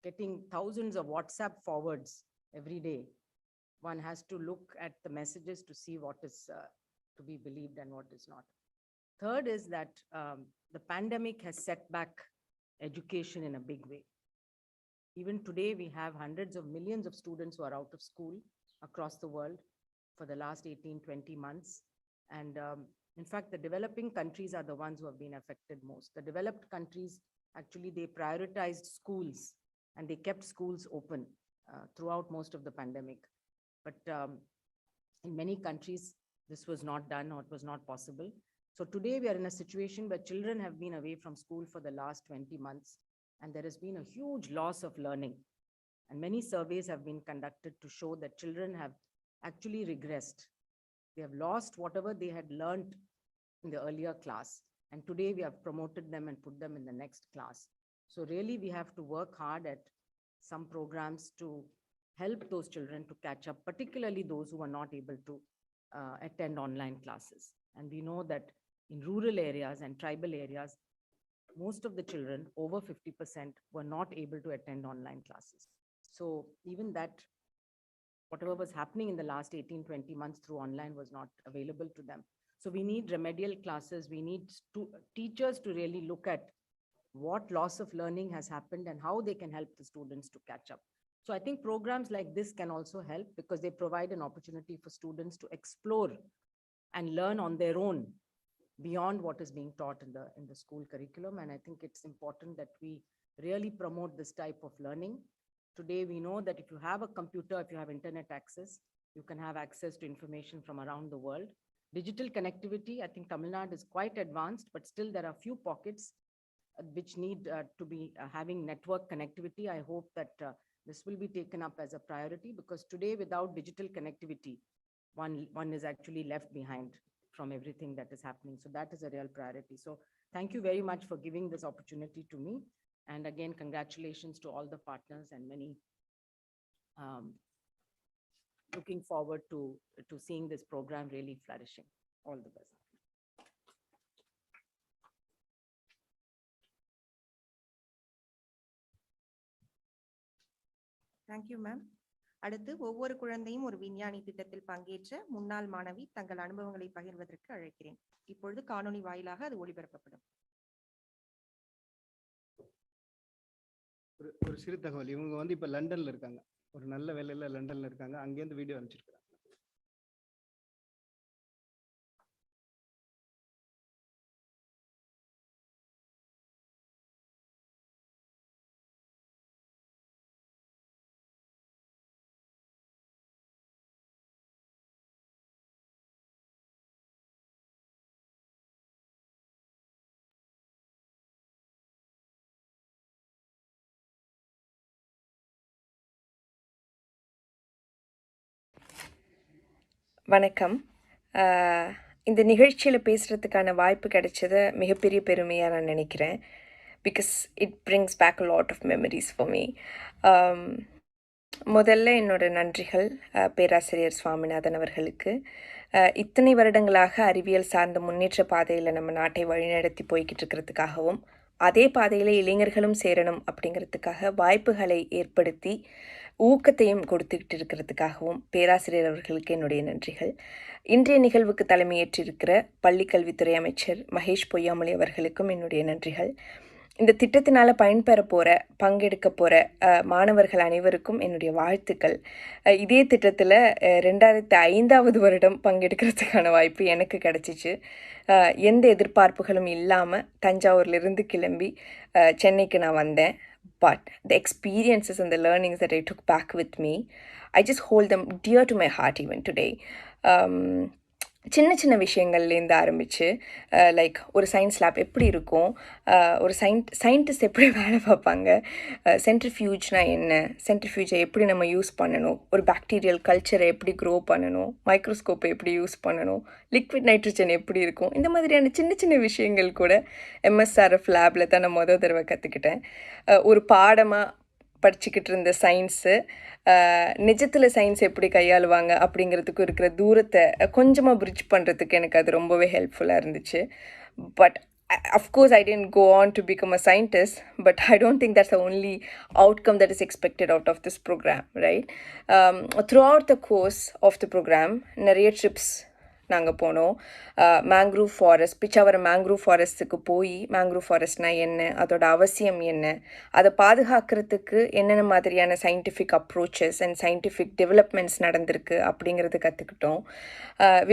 getting thousands of WhatsApp forwards every day, one has to look at the messages to see what is to be believed and what is not. Third is that the pandemic has set back education in a big way. Even today, we have hundreds of millions of students who are out of school across the world for the last 18, 20 months. And in fact, the developing countries are the ones who have been affected most. The developed countries, actually, they prioritized schools and they kept schools open throughout most of the pandemic. But in many countries, this was not done, or it was not possible. So today we are in a situation where children have been away from school for the last 20 months, and there has been a huge loss of learning. And many surveys have been conducted to show that children have actually regressed. They have lost whatever they had learned in the earlier class. And today we have promoted them and put them in the next class. So really we have to work hard at some programs to help those children to catch up, particularly those who are not able to attend online classes. And we know that in rural areas and tribal areas, most of the children, over 50%, were not able to attend online classes. So even that, whatever was happening in the last 18, 20 months through online was not available to them. So we need remedial classes. We need teachers to really look at what loss of learning has happened and how they can help the students to catch up. So I think programs like this can also help, because they provide an opportunity for students to explore and learn on their own beyond what is being taught in the school curriculum. And I think it's important that we really promote this type of learning. Today, we know that if you have a computer, if you have internet access, you can have access to information from around the world. Digital connectivity, I think Tamil Nadu is quite advanced, but still there are few pockets which need to be having network connectivity. I hope that this will be taken up as a priority, because today without digital connectivity, one is actually left behind from everything that is happening. So that is a real priority. So thank you very much for giving this opportunity to me. And again, congratulations to all the partners, and many looking forward to seeing this program really flourishing. All the best. Thank you ma'am. அடுத்து ஒவ்வொரு குழந்தையும் ஒரு விஞ்ஞானி திட்டத்தில் பங்கேற்ற முன்னாள் மாணவி தங்கள் அனுபவங்களை பகிர்வதற்கு அழைக்கிறேன். இப்பொழுது காணொளி வாயிலாக அது ஒளிபரப்பப்படும். ஒரு சிறு தகவல், இவங்க வந்து இப்ப லண்டன்ல இருக்காங்க, ஒரு நல்ல வேலையில லண்டன்ல இருக்காங்க. அங்கேருந்து வீடியோ அனுப்பிச்சிருக்காங்க. வணக்கம். இந்த நிகழ்ச்சியில் பேசுகிறதுக்கான வாய்ப்பு கிடைச்சது மிகப்பெரிய பெருமையாக நான் நினைக்கிறேன். Because it brings back a lot of memories for me. முதல்ல என்னோட நன்றிகள் பேராசிரியர் சுவாமிநாதன் அவர்களுக்கு. இத்தனை வருடங்களாக அறிவியல் சார்ந்த முன்னேற்ற பாதையில் நம்ம நாட்டை வழிநடத்தி போய்கிட்டு இருக்கிறதுக்காகவும், அதே பாதையில் இளைஞர்களும் சேரணும் அப்படிங்கிறதுக்காக வாய்ப்புகளை ஏற்படுத்தி ஊக்கத்தையும் கொடுத்துக்கிட்டு இருக்கிறதுக்காகவும் பேராசிரியர் அவர்களுக்கு என்னுடைய நன்றிகள். இன்றைய நிகழ்வுக்கு தலைமையேற்றிருக்கிற பள்ளிக்கல்வித்துறை அமைச்சர் மகேஷ் பொய்யாமொழி அவர்களுக்கும் என்னுடைய நன்றிகள். இந்த திட்டத்தினால் பயன்பெற போகிற பங்கெடுக்க போகிற மாணவர்கள் அனைவருக்கும் என்னுடைய வாழ்த்துக்கள். இதே திட்டத்தில் 2005 வருடம் பங்கெடுக்கிறதுக்கான வாய்ப்பு எனக்கு கிடச்சிச்சு. எந்த எதிர்பார்ப்புகளும் இல்லாமல் தஞ்சாவூர்லேருந்து கிளம்பி சென்னைக்கு நான் வந்தேன். But the experiences and the learnings that I took back with me, I just hold them dear to my heart even today. சின்ன சின்ன விஷயங்கள்லேருந்து ஆரம்பித்து லைக் ஒரு சயின்ஸ் லேப் எப்படி இருக்கும், ஒரு சயின்டிஸ்ட் எப்படி வேலை பார்ப்பாங்க, சென்ட்ரிஃபியூஜ்னா என்ன, சென்ட்ரிஃபியூஜை எப்படி நம்ம யூஸ் பண்ணணும், ஒரு பாக்டீரியல் கல்ச்சரை எப்படி க்ரோ பண்ணணும், மைக்ரோஸ்கோப்பை எப்படி யூஸ் பண்ணணும், லிக்விட் நைட்ரஜன் எப்படி இருக்கும், இந்த மாதிரியான சின்ன சின்ன விஷயங்கள் கூட எம்எஸ்ஆர்எஃப் லேபில் தான் நான் தடவை கற்றுக்கிட்டேன். ஒரு பாடமாக படிச்சுக்கிட்டு இருந்த சயின்ஸு நிஜத்தில் சயின்ஸ் எப்படி கையாளுவாங்க அப்படிங்கிறதுக்கும் இருக்கிற தூரத்தை கொஞ்சமாக பிரிட்ஜ் பண்ணுறதுக்கு எனக்கு அது ரொம்பவே ஹெல்ப்ஃபுல்லாக இருந்துச்சு. But of course I didn't go on to become a scientist, but I don't think that's the only outcome that is expected out of this program, right? Throughout the course of the program நிறைய trips நாங்கள் போனோம். Mangrove forest, Pichavaram mangrove ஃபாரஸ்ட்டுக்கு போய் mangrove ஃபாரஸ்ட்னா என்ன, அதோட அவசியம் என்ன, அதை பாதுகாக்கிறதுக்கு என்னென்ன மாதிரியான scientific approaches and scientific developments நடந்திருக்கு அப்படிங்கிறது கற்றுக்கிட்டோம்.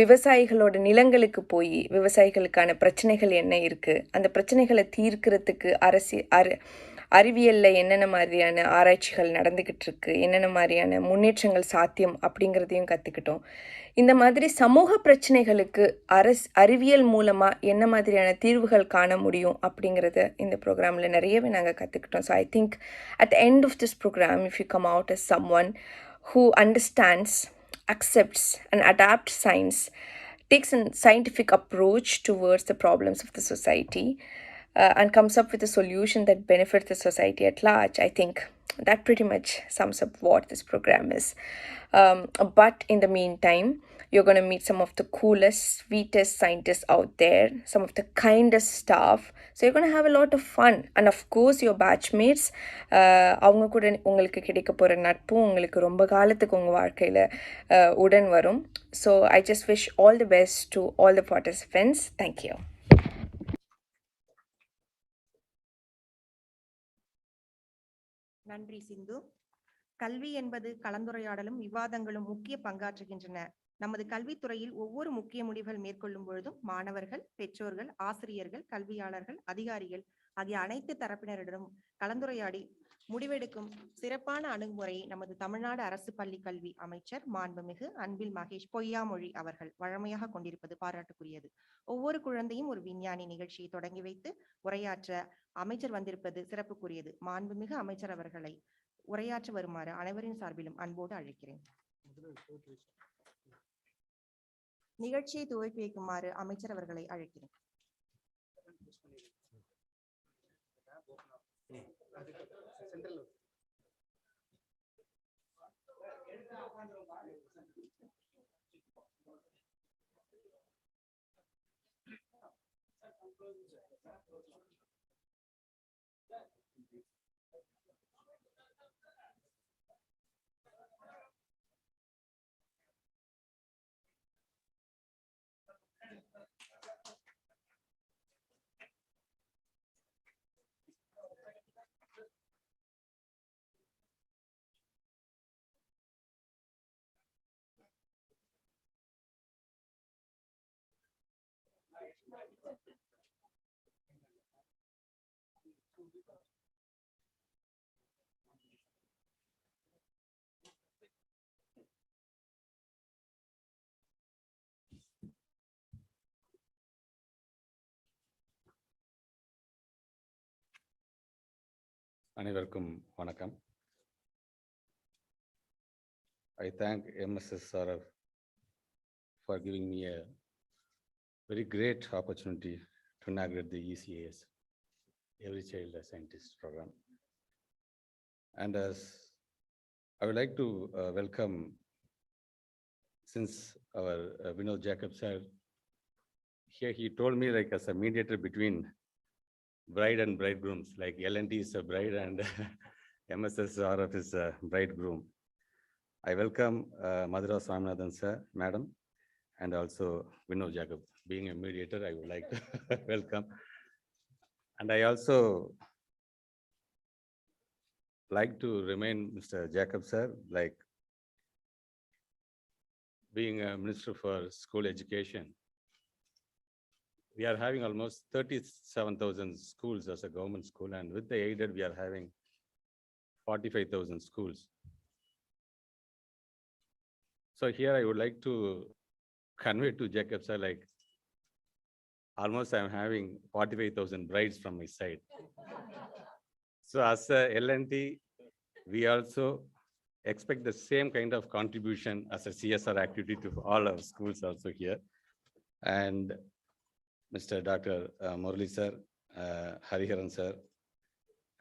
விவசாயிகளோட நிலங்களுக்கு போய் விவசாயிகளுக்கான பிரச்சனைகள் என்ன இருக்குது, அந்த பிரச்சனைகளை தீர்க்கிறதுக்கு அறிவியலில் என்னென்ன மாதிரியான ஆராய்ச்சிகள் நடந்துக்கிட்டு இருக்கு, என்னென்ன மாதிரியான முன்னேற்றங்கள் சாத்தியம் அப்படிங்கிறதையும் கற்றுக்கிட்டோம். இந்த மாதிரி சமூக பிரச்சனைகளுக்கு அறிவியல் மூலமாக என்ன மாதிரியான தீர்வுகள் காண முடியும் அப்படிங்கிறத இந்த ப்ரோக்ராமில் நிறையவே நாங்கள் கற்றுக்கிட்டோம். So I think at the end of this program, if you come out as someone who understands, accepts and adapts science, takes a scientific approach towards the problems of the society, and comes up with a solution that benefits the society at large, I think that pretty much sums up what this program is. But in the meantime, you're going to meet some of the coolest, sweetest scientists out there, some of the kindest staff. So you're going to have a lot of fun. And of course, your batchmates, அவங்க கூட உங்களுக்கு கிடைக்க போகிற நட்பும் உங்களுக்கு ரொம்ப காலத்துக்கு உங்கள் வாழ்க்கையில் உடன் வரும். So I just wish all the best to all the participants. Thank you. நன்றி சிந்து. கல்வி என்பது கலந்துரையாடலும் விவாதங்களும் முக்கிய பங்காற்றுகின்றன. நமது கல்வித்துறையில் ஒவ்வொரு முக்கிய முடிவுகள் மேற்கொள்ளும் பொழுதும் மாணவர்கள், பெற்றோர்கள், ஆசிரியர்கள், கல்வியாளர்கள், அதிகாரிகள் ஆகிய அனைத்து தரப்பினரிடம் கலந்துரையாடி முடிவெடுக்கும் சிறப்பான அணுகுமுறையை நமது தமிழ்நாடு அரசு பள்ளி கல்வி அமைச்சர் மாண்புமிகு அன்பில் மகேஷ் பொய்யாமொழி அவர்கள் வழமையாக கொண்டிருப்பது பாராட்டுக்குரியது. ஒவ்வொரு குழந்தையும் ஒரு விஞ்ஞானி நிகழ்ச்சியை தொடங்கி வைத்து உரையாற்ற அமைச்சர் வந்திருப்பது சிறப்புக்குரியது. மாண்புமிகு அமைச்சர் அவர்களை உரையாற்ற வருமாறு அனைவரின் சார்பிலும் அன்போடு அழைக்கிறேன். நிகழ்ச்சியை துவக்கி வைக்குமாறு அமைச்சர் அவர்களை அழைக்கிறேன். அனைவருக்கும் வணக்கம். I thank MSSRF for giving me a very great opportunity to inaugurate the ECAS, Every Child a Scientist program. And as I would like to welcome, since our Vinod Jacob sir, here he told me like as a mediator between bride and bridegrooms, like L&T is a bride and MSSRF is a bridegroom. I welcome Madhura Swaminathan sir, madam, and also Vinod Jacob. Being a mediator, I would like to welcome. And I also like to remind Mr. Jacob sir, like being a minister for school education, we are having almost 37,000 schools as a government school, and with the aided, we are having 45,000 schools. So here I would like to convey to Jacob sir, like almost I'm having 45,000 brides from my side. So as a L&T, we also expect the same kind of contribution as a CSR activity to all our schools also here. And Mr. Dr. Murali sir, Hariharan sir,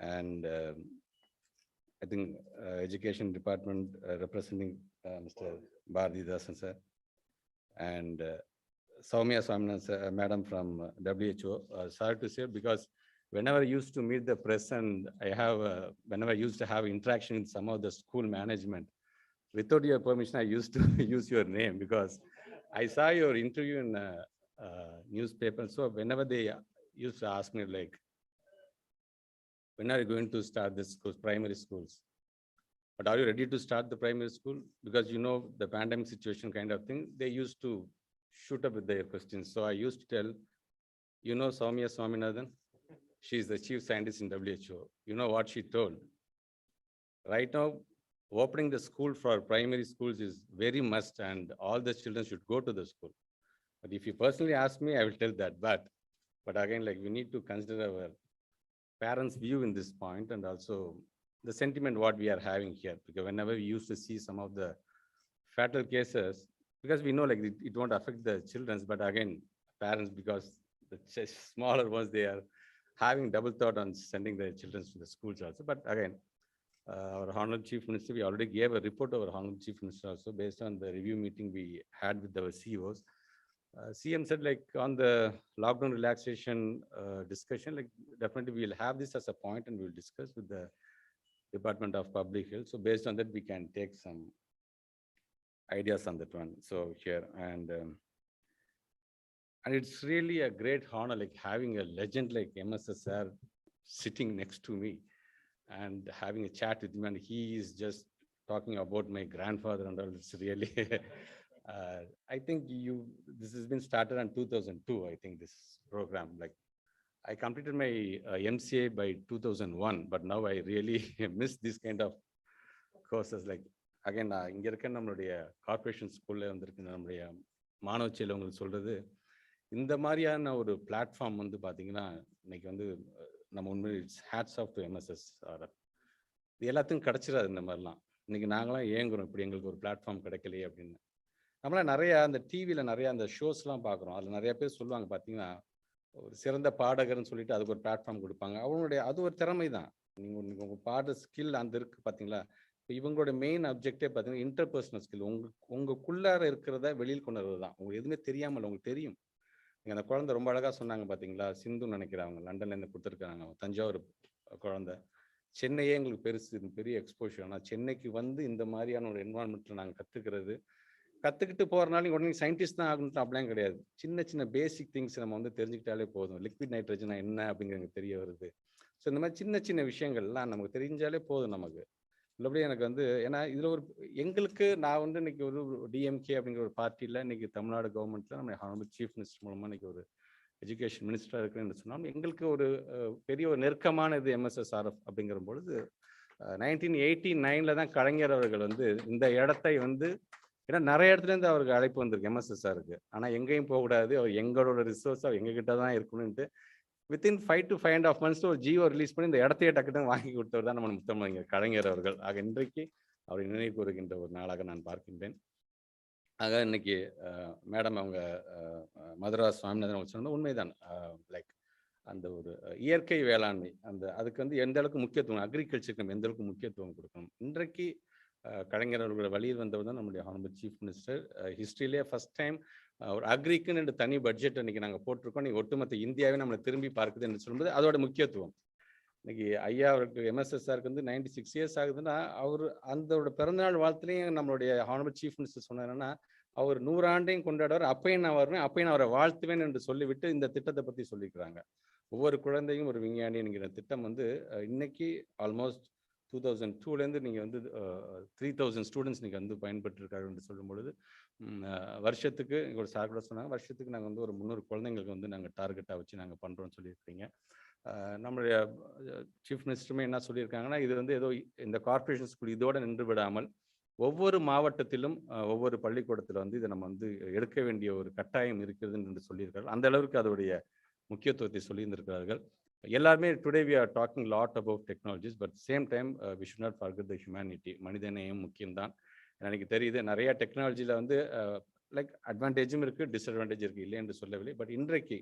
and I think Education Department representing Mr. Bharati Dasan sir, and Soumya Swaminath sir, madam from WHO. Sorry to say, because whenever I used to meet the press and whenever I used to have interaction with some of the school management, without your permission, I used to use your name because I saw your interview in newspaper. So whenever they used to ask me like, when are you going to start this schools, primary schools? But are you ready to start the primary school? Because you know the pandemic situation kind of thing, they used to shoot up with their questions. So I used to tell, you know Soumya Swaminathan, she is the chief scientist in WHO. You know what she told? Right now, opening the school for primary schools is very must, and all the children should go to the school. But if you personally ask me, I will tell that. But again, like we need to consider our parents' view in this point, and also the sentiment what we are having here. Because whenever we used to see some of the fatal cases, because we know like it won't affect the children, but again, parents, because the smaller ones, they are having double thought on sending their children to the schools also. But again, our Honorable Chief Minister, we already gave a report to our Honorable Chief Minister also based on the review meeting we had with our CEOs. CM said like on the lockdown relaxation discussion, like definitely we'll have this as a point and we'll discuss with the Department of Public Health. So based on that, we can take some ideas on that one. So here, and it's really a great honor, like having a legend like MSSR sitting next to me and having a chat with him. And he is just talking about my grandfather and all. It's really, I think this has been started in 2002, I think this program. Like I completed my MCA by 2001, but now I really miss this kind of courses. Like again, இங்க இருக்க நம்மளுடைய corporation ஸ்கூல்ல வந்திருக்கு நம்மளுடைய மாணவ செல்வங்களுக்கு சொல்றது, இந்த மாதிரியான ஒரு பிளாட்ஃபார்ம் வந்து பார்த்தீங்கன்னா இன்னைக்கு வந்து நம்ம உண்மையிலே it's hats off to MSSRF. இது எல்லாத்துக்கும் கிடைச்சிடாது இந்த மாதிரிலாம். இன்னைக்கு நாங்களாம் ஏங்குறோம் இப்படி எங்களுக்கு ஒரு பிளாட்ஃபார்ம் கிடைக்கலையே அப்படின்னு. நம்மளாம் நிறைய அந்த டிவியில் நிறைய அந்த ஷோஸ்லாம் பார்க்குறோம். அதில் நிறைய பேர் சொல்லுவாங்க பார்த்தீங்கன்னா, ஒரு சிறந்த பாடகர்னு சொல்லிட்டு அதுக்கு ஒரு பிளாட்ஃபார்ம் கொடுப்பாங்க. அவங்களுடைய அது ஒரு திறமை தான். நீங்கள் உங்கள் பாட ஸ்கில் அந்த இருக்குது பார்த்தீங்களா. இப்போ இவங்களோட மெயின் அப்ஜெக்டே பார்த்தீங்கன்னா இன்டர்பர்சனல் ஸ்கில். உங்களுக்குள்ளார இருக்கிறத வெளியில் கொண்டு வரது தான். உங்களுக்கு எதுவுமே தெரியாமல் உங்களுக்கு தெரியும். நீங்கள் அந்த குழந்தை ரொம்ப அழகாக சொன்னாங்க பார்த்தீங்களா, சிந்துன்னு நினைக்கிறாங்க, லண்டன்லேருந்து கொடுத்துருக்காங்க, தஞ்சாவூர் குழந்தை. சென்னையே எங்களுக்கு பெருசு, பெரிய எக்ஸ்போஷர். ஆனால் சென்னைக்கு வந்து இந்த மாதிரியான ஒரு என்வாரன்மெண்ட்டில் நாங்கள் கற்றுக்கிட்டு போகிறனால உடனே சயின்டிஸ்ட் தான் ஆகணும்ட்டு அப்படிலாம் கிடையாது. சின்ன சின்ன பேசிக் திங்ஸ் நம்ம வந்து தெரிஞ்சுக்கிட்டாலே போதும். லிக்விட் நைட்ரஜனா என்ன அப்படிங்கிறது தெரிய வருது. ஸோ இந்த மாதிரி சின்ன சின்ன விஷயங்கள்லாம் நமக்கு தெரிஞ்சாலே போதும் நமக்கு. இல்லபடி எனக்கு வந்து ஏன்னா இதில் ஒரு எங்களுக்கு நான் வந்து இன்னைக்கு ஒரு டிஎம்கே அப்படிங்கிற ஒரு பார்ட்டியில் இன்னைக்கு தமிழ்நாடு கவர்மெண்ட்டில் நம்ம ஹானரபிள் சீஃப் மினிஸ்டர் மூலமாக இன்னைக்கு ஒரு எஜுகேஷன் மினிஸ்டராக இருக்குன்னு சொன்னாலும் எங்களுக்கு ஒரு பெரிய ஒரு நெருக்கமானது எம்எஸ்எஸ்ஆர்எஃப் அப்படிங்கிற பொழுது 1989 தான் கலைஞர் அவர்கள் வந்து இந்த இடத்தை வந்து, ஏன்னா நிறைய இடத்துலேருந்து அவருக்கு அழைப்பு வந்திருக்கு எம்எஸ்எஸ்ஆருக்கு. ஆனால் எங்கேயும் போகக்கூடாது, அவர் எங்களோட ரிசோர்ஸ் அவர் எங்ககிட்ட தான் இருக்கணும்ட்டு வித்தின் 5 to 5.5 months ஒரு ஜியோ ரிலீஸ் பண்ணி இந்த இடத்தையே டக்குன்னு வாங்கி கொடுத்தவர் தான் நம்ம முத்தமிழ் கலைஞர் அவர்கள். ஆக இன்றைக்கு அவர் நினைவு கூறுகின்ற ஒரு நாளாக நான் பார்க்கின்றேன். ஆக இன்னைக்கு மேடம் அவங்க மதுரா சுவாமிநாதன் அவங்க சொன்னது உண்மைதான். லைக் அந்த ஒரு இயற்கை வேளாண்மை அதுக்கு வந்து எந்த அளவுக்கு முக்கியத்துவம், அக்ரிகல்ச்சருக்கு நம்ம எந்த அளவுக்கு முக்கியத்துவம் கொடுக்கணும். இன்றைக்கு கலைஞர் அவர்களோட வழியில் வந்தவர் தான் நம்முடைய ஹானரபிள் சீஃப் மினிஸ்டர். ஹிஸ்ட்ரியிலே ஃபர்ஸ்ட் டைம் ஒரு அக்ரிக்குன்னு தனி பட்ஜெட் இன்னைக்கு நாங்கள் போட்டிருக்கோம். நீங்கள் ஒட்டுமொத்த இந்தியாவே நம்மளை திரும்பி பார்க்குது என்று சொல்லும்போது அதோட முக்கியத்துவம். இன்னைக்கு ஐயா அவருக்கு எம்எஸ்எஸ்ஆருக்கு வந்து 96 years ஆகுதுன்னா அவர் அந்த பிறந்தநாள் வாழ்த்துலையும் நம்மளுடைய ஹானரபிள் சீஃப் மினிஸ்டர் சொன்னாருன்னா அவர் 100 ஆண்டையும் கொண்டாடுவார். அப்பையும் நான் வருவேன், அப்பையும் அவரை வாழ்த்துவேன் என்று சொல்லிவிட்டு இந்த திட்டத்தை பற்றி சொல்லிக்கிறாங்க. ஒவ்வொரு குழந்தையும் ஒரு விஞ்ஞானி என்கிற திட்டம் வந்து இன்னைக்கு ஆல்மோஸ்ட் 2002லேருந்து நீங்கள் வந்து 3000 ஸ்டூடெண்ட்ஸ் நீங்கள் வந்து பயன்பட்டு இருக்காரு என்று சொல்லும் பொழுது வருஷத்துக்கு ஒரு சார் கூட சொன்னாங்க, வருஷத்துக்கு நாங்கள் வந்து ஒரு 300 குழந்தைங்களுக்கு வந்து நாங்கள் டார்கெட்டாக வச்சு நாங்கள் பண்ணுறோம்னு சொல்லியிருக்கீங்க. நம்மளுடைய சீஃப் மினிஸ்டருமே என்ன சொல்லியிருக்காங்கன்னா, இது வந்து ஏதோ இந்த கார்பரேஷன் ஸ்கூல் இதோடு நின்று விடாமல் ஒவ்வொரு மாவட்டத்திலும் ஒவ்வொரு பள்ளிக்கூடத்தில் வந்து இதை நம்ம வந்து எடுக்க வேண்டிய ஒரு கட்டாயம் இருக்கிறது என்று சொல்லியிருக்கார்கள். அந்த அளவுக்கு அதோடைய முக்கியத்துவத்தை சொல்லியிருந்திருக்கிறார்கள். எல்லாருமே today we are talking lot about technologies, but same time we should not forget the humanity. மனிதநேயம் முக்கியம்தான். எனக்கு தெரியுது நிறைய டெக்னாலஜியில் வந்து லைக் அட்வான்டேஜும் இருக்குது, டிஸ்அட்வான்டேஜ் இருக்குது, இல்லை என்று சொல்லவில்லை. பட் இன்றைக்கு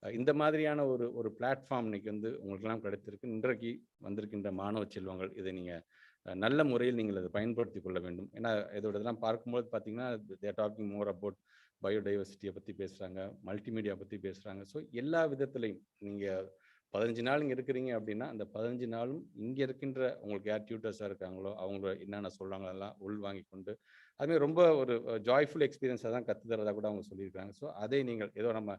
இந்த மாதிரியான ஒரு பிளாட்ஃபார்ம் இன்னைக்கு வந்து உங்களுக்கெல்லாம் கிடைத்திருக்கு. இன்றைக்கு வந்திருக்கின்ற மாணவ செல்வங்கள் இதை நீங்கள் நல்ல முறையில் நீங்கள் அதை பயன்படுத்தி கொள்ள வேண்டும். ஏன்னா இதோட இதெல்லாம் பார்க்கும்போது பார்த்தீங்கன்னா தேர் டாக்கிங் மோர் அபவுட் பயோடைவர்சிட்டியை பற்றி பேசுகிறாங்க, மல்டிமீடியா பற்றி பேசுகிறாங்க. ஸோ எல்லா விதத்துலையும் நீங்கள் 15 நாள் இங்கே இருக்கிறீங்க அப்படின்னா அந்த 15 நாளும் இங்கே இருக்கின்ற உங்களுக்கு யார் டியூட்டர்ஸாக இருக்காங்களோ அவங்க என்னென்ன சொல்கிறாங்களோ எல்லாம் உள் வாங்கி கொண்டு அதுமாதிரி ரொம்ப ஒரு ஜாய்ஃபுல் எக்ஸ்பீரியன்ஸாக தான் கற்றுத்தரதாக கூட அவங்க சொல்லியிருக்காங்க. ஸோ அதை நீங்கள் ஏதோ நம்ம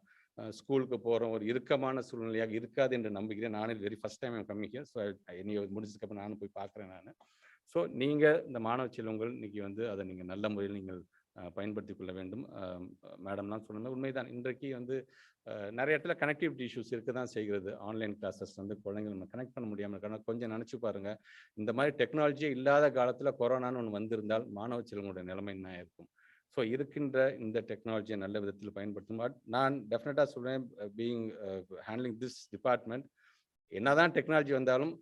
ஸ்கூலுக்கு போகிறோம் ஒரு இறுக்கமான சூழ்நிலையாக இருக்காது என்று நம்புகிறேன். நானே வெரி ஃபர்ஸ்ட் டைம் கம்மிக்க. ஸோ இனி முடிஞ்சதுக்கப்புறம் நானும் போய் பார்க்குறேன் நான். ஸோ நீங்கள் இந்த மாணவ செல்வங்கள் இன்னைக்கு வந்து அதை நீங்கள் நல்ல முறையில் நீங்கள் பயன்படுத்தி கொள்ள வேண்டும். மேடம்லாம் சொன்னது உண்மைதான். இன்றைக்கு வந்து நிறைய இடத்துல கனெக்டிவிட்டி இஷ்யூஸ் இருக்க தான் செய்கிறது. ஆன்லைன் கிளாஸஸ் வந்து குழந்தைங்க நம்ம கனெக்ட் பண்ண முடியாமல் இருக்காங்க. கொஞ்சம் நினச்சி பாருங்கள், இந்த மாதிரி டெக்னாலஜியே இல்லாத காலத்தில் கொரோனான்னு ஒன்று வந்திருந்தால் மாணவ செல்வங்களுடைய நிலைமை என்ன இருக்கும். ஸோ இருக்கின்ற இந்த டெக்னாலஜியை நல்ல விதத்தில் பயன்படுத்தும். பட் நான் டெஃபினட்டாக சொல்கிறேன், பீயிங் ஹேண்ட்லிங் திஸ் டிபார்ட்மெண்ட், என்னதான் டெக்னாலஜி வந்தாலும்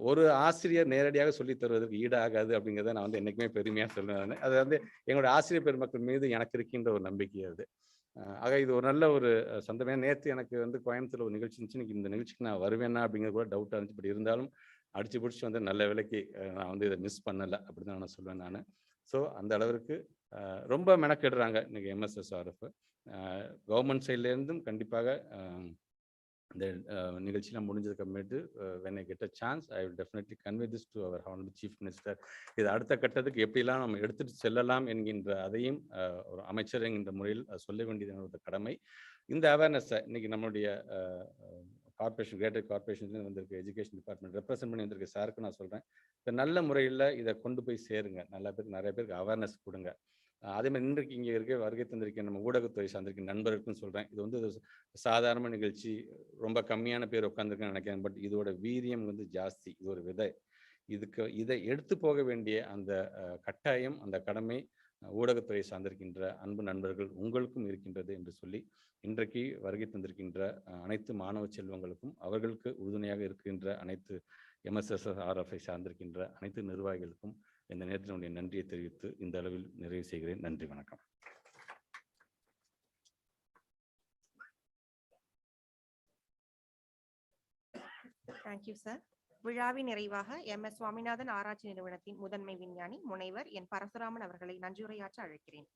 ஒரு ஆசிரியர் நேரடியாக சொல்லித் தருவதற்கு ஈடாகாது அப்படிங்கிறத நான் வந்து என்றைக்குமே பெருமையாக சொல்லுவேன். அது வந்து எங்களுடைய ஆசிரியர் பெருமக்கள் மீது எனக்கு இருக்கின்ற ஒரு நம்பிக்கை அது. ஆக இது ஒரு நல்ல ஒரு சந்தமே. நேற்று எனக்கு வந்து கோயம்புத்தூர் ஒரு நிகழ்ச்சி இருந்துச்சு. இன்னைக்கு இந்த நிகழ்ச்சிக்கு நான் வருவேன்னா அப்படிங்கிறது கூட டவுட்டாக இருந்துச்சு. பட் இருந்தாலும் அடிச்சு பிடிச்சி வந்து நல்ல விலைக்கு நான் வந்து இதை மிஸ் பண்ணலை அப்படி தான் நான் சொல்லுவேன் நான். ஸோ அந்த அளவிற்கு ரொம்ப மெனக்கெடுறாங்க இன்னைக்கு MSSRF. கவர்மெண்ட் சைட்லேருந்தும் கண்டிப்பாக இந்த நிகழ்ச்சியெலாம் முடிஞ்சதுக்கு அப்புறமேட்டு when I get a chance I will definitely convey this to our honorable chief minister. இது அடுத்த கட்டத்துக்கு எப்படிலாம் நம்ம எடுத்துட்டு செல்லலாம் என்கின்ற அதையும் ஒரு அமைச்சர் என்கின்ற முறையில் சொல்ல வேண்டியது என்னோட கடமை. இந்த அவேர்னஸை இன்னைக்கு நம்மளுடைய கார்பரேஷன் கிரேட்டர் கார்பரேஷன்லேருந்து வந்திருக்கு எஜுகேஷன் டிபார்ட்மெண்ட் ரெப்ரசென்ட் பண்ணி வந்திருக்க சாருக்கு நான் சொல்கிறேன், இந்த நல்ல முறையில் இதை கொண்டு போய் சேருங்க. நிறைய பேருக்கு அவேர்னஸ் கொடுங்க. அதே மாதிரி இன்றைக்கு இங்கே வருகை தந்திருக்க நம்ம ஊடகத்துறை சார்ந்திருக்க நண்பர்களுக்கும் சொல்கிறேன், இது வந்து சாதாரண நிகழ்ச்சி, ரொம்ப கம்மியான பேர் உட்காந்துருக்கேன்னு நினைக்கிறேன். பட் இதோட வீரியம் வந்து ஜாஸ்தி. இது ஒரு விதை. இதை எடுத்து போக வேண்டிய அந்த கட்டாயம், அந்த கடமை ஊடகத்துறை சார்ந்திருக்கின்ற அன்பு நண்பர்கள் உங்களுக்கும் இருக்கின்றது என்று சொல்லி இன்றைக்கு வருகை தந்திருக்கின்ற அனைத்து மாணவ செல்வங்களுக்கும் அவர்களுக்கு உறுதுணையாக இருக்கின்ற அனைத்து MSSRF-ஐ சார்ந்திருக்கின்ற அனைத்து நிர்வாகிகளுக்கும் இந்த நேரத்தில் என்னுடைய நன்றியை தெரிவித்து இந்த அளவில் நிறைவு செய்கிறேன். நன்றி, வணக்கம். Thank you sir. விழாவின் நிறைவாக MS சுவாமிநாதன் ஆராய்ச்சி நிறுவனத்தின் முதன்மை விஞ்ஞானி முனைவர் என் பரசுராமன் அவர்களை நன்றியுரையாற்ற அழைக்கிறேன்.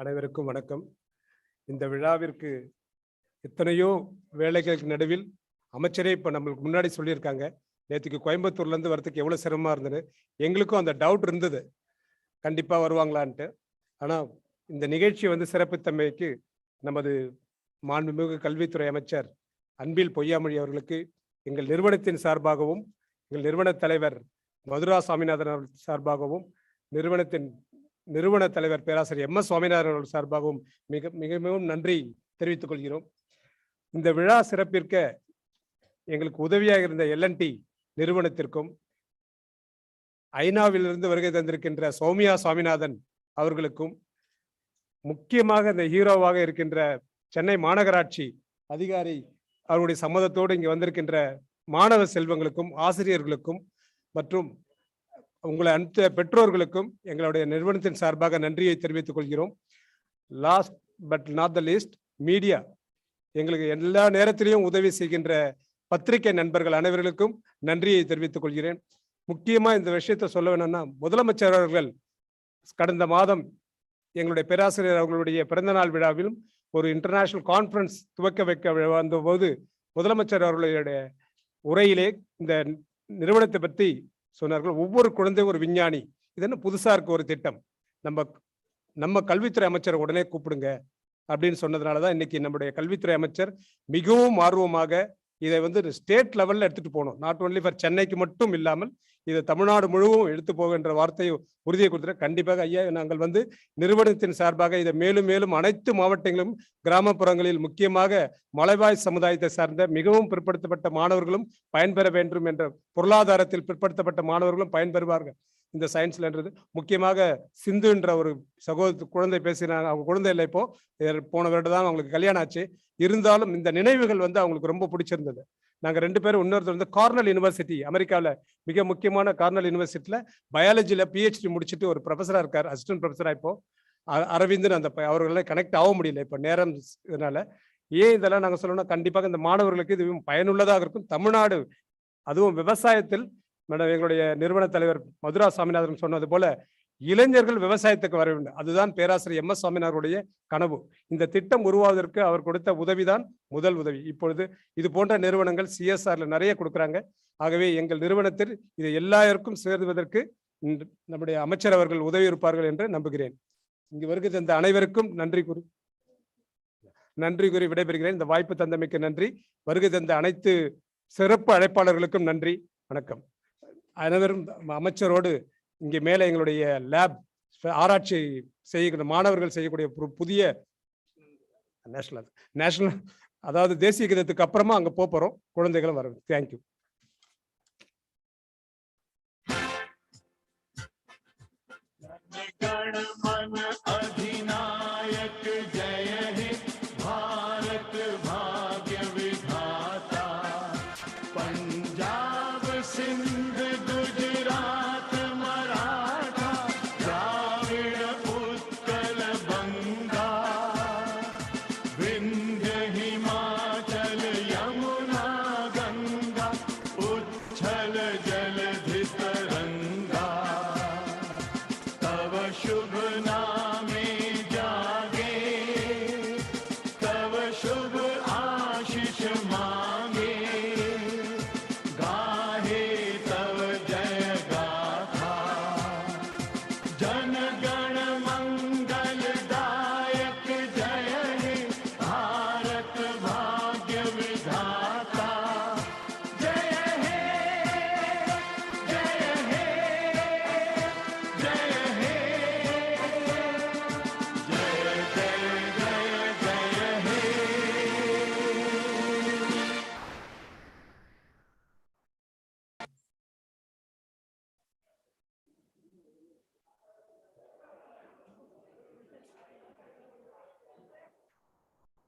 அனைவருக்கும் வணக்கம். இந்த விழாவிற்கு எத்தனையோ வேலைகளுக்கு நடுவில் அமைச்சரே இப்போ நம்மளுக்கு முன்னாடி சொல்லியிருக்காங்க, நேற்றுக்கு கோயம்புத்தூர்லேருந்து வரதுக்கு எவ்வளோ சிரமமாக இருந்தது. எங்களுக்கும் அந்த டவுட் இருந்தது, கண்டிப்பாக வருவாங்களான்ட்டு. ஆனால் இந்த நிகழ்ச்சியை வந்து சிறப்பித்தமைக்கு நமது மாண்புமிகு கல்வித்துறை அமைச்சர் அன்பில் பொய்யாமொழி அவர்களுக்கு எங்கள் நிறுவனத்தின் சார்பாகவும் எங்கள் நிறுவன தலைவர் மதுரா சாமிநாதன் அவர்கள் சார்பாகவும் நிறுவன தலைவர் பேராசிரியர் MS சுவாமிநாதன் அவர்கள் சார்பாகவும் மிகவும் நன்றி தெரிவித்துக் கொள்கிறோம். இந்த விழா சிறப்பிற்க எங்களுக்கு உதவியாக இருந்த L&T நிறுவனத்திற்கும் ஐநாவிலிருந்து வருகை தந்திருக்கின்ற சௌமியா சுவாமிநாதன் அவர்களுக்கும், முக்கியமாக இந்த ஹீரோவாக இருக்கின்ற சென்னை மாநகராட்சி அதிகாரி அவருடைய சம்மதத்தோடு இங்கே வந்திருக்கின்ற மாணவ செல்வங்களுக்கும் ஆசிரியர்களுக்கும் மற்றும் உங்களை அனுப்பிய பெற்றோர்களுக்கும் எங்களுடைய நிறுவனத்தின் சார்பாக நன்றியை தெரிவித்துக் கொள்கிறோம். Last but not the least, media, எங்களுக்கு எல்லா நேரத்திலையும் உதவி செய்கின்ற பத்திரிகை நண்பர்கள் அனைவர்களுக்கும் நன்றியை தெரிவித்துக் கொள்கிறேன். முக்கியமாக இந்த விஷயத்தை சொல்ல வேணும்னா, முதலமைச்சர் அவர்கள் கடந்த மாதம் எங்களுடைய பேராசிரியர் அவர்களுடைய பிறந்தநாள் விழாவிலும் ஒரு இன்டர்நேஷனல் கான்ஃபரன்ஸ் துவக்க வைக்க வந்தபோது முதலமைச்சர் அவர்களுடைய உரையிலே இந்த நிறுவனத்தை பற்றி சொன்னார்கள். ஒவ்வொரு குழந்தையும் ஒரு விஞ்ஞானி, இது என்ன புதுசாக இருக்க ஒரு திட்டம், நம்ம கல்வித்துறை அமைச்சரை உடனே கூப்பிடுங்க அப்படின்னு சொன்னதுனால தான் இன்னைக்கு நம்முடைய கல்வித்துறை அமைச்சர் மிகவும் ஆர்வமாக இதை வந்து ஸ்டேட் லெவல்ல எடுத்துட்டு போகணும். நாட் ஒன்லி ஃபார் சென்னைக்கு மட்டும் இல்லாமல் இதை தமிழ்நாடு முழுவதும் எடுத்து போகின்ற வார்த்தையை உறுதியை கொடுத்துற கண்டிப்பாக ஐயா நாங்கள் வந்து நிறுவனத்தின் சார்பாக இதை மேலும் மேலும் அனைத்து மாவட்டங்களிலும் கிராமப்புறங்களில் முக்கியமாக மலைவாழ் சமுதாயத்தை சார்ந்த மிகவும் பிற்படுத்தப்பட்ட மாணவர்களும் பயன்பெற வேண்டும் என்ற பொருளாதாரத்தில் பிற்படுத்தப்பட்ட மாணவர்களும் பயன்பெறுவார்கள் இந்த சயின்ஸ்லன்றது. முக்கியமாக சிந்து என்ற ஒரு சகோதர குழந்தை பேசினாங்க. அவங்க குழந்தை இல்லை இப்போ, போன வருடம் தான் அவங்களுக்கு கல்யாணம் ஆச்சு. இருந்தாலும் இந்த நினைவுகள் வந்து அவங்களுக்கு ரொம்ப பிடிச்சிருந்தது. நாங்க 2 பேரும் இன்னொருத்தர் வந்து கார்னல் யூனிவர்சிட்டி அமெரிக்காவில் மிக முக்கியமான கார்னல் யூனிவர்சிட்டியில பயாலஜியில் PhD முடிச்சுட்டு ஒரு ப்ரொஃபஸரா இருக்கார், அசிஸ்டன்ட் ப்ரொஃபஸரா. இப்போ அரவிந்தன் அந்த அவர்களால் கனெக்ட் ஆக முடியல இப்போ நேரம் இதனால. ஏன் இதெல்லாம் நாங்கள் சொல்லணும், கண்டிப்பாக இந்த மாணவர்களுக்கு இது பயனுள்ளதாக இருக்கும். தமிழ்நாடு அதுவும் விவசாயத்தில் மேடம் எங்களுடைய நிறுவன தலைவர் மதுரா சாமிநாதன் சொன்னது போல இளைஞர்கள் விவசாயத்துக்கு வர வேண்டும். அதுதான் பேராசிரியர் MS சுவாமிநாதனுடைய கனவு. இந்த திட்டம் உருவாவதற்கு அவர் கொடுத்த உதவிதான் முதல் உதவி. இப்பொழுது இது போன்ற நிறுவனங்கள் CSRல நிறைய கொடுக்குறாங்க. ஆகவே எங்கள் நிறுவனத்தில் இதை எல்லாருக்கும் சேர்வதற்கு நம்முடைய அமைச்சர் அவர்கள் உதவி இருப்பார்கள் என்று நம்புகிறேன். இங்கு வருகை தந்த அனைவருக்கும் நன்றி கூறி விடைபெறுகிறேன். இந்த வாய்ப்பு தந்தமைக்கு நன்றி. வருகை தந்த அனைத்து சிறப்பு அழைப்பாளர்களுக்கும் நன்றி. வணக்கம். அனைவரும் அமைச்சரோடு இங்கே மேலே எங்களுடைய லேப் ஆராய்ச்சி செய்யக்கூடிய மாணவர்கள் செய்யக்கூடிய புதிய நேஷனல் அதாவது தேசிய கீதத்துக்கு அப்புறமா அங்கே போகிறோம். குழந்தைகளும் வரும். தேங்க்யூ.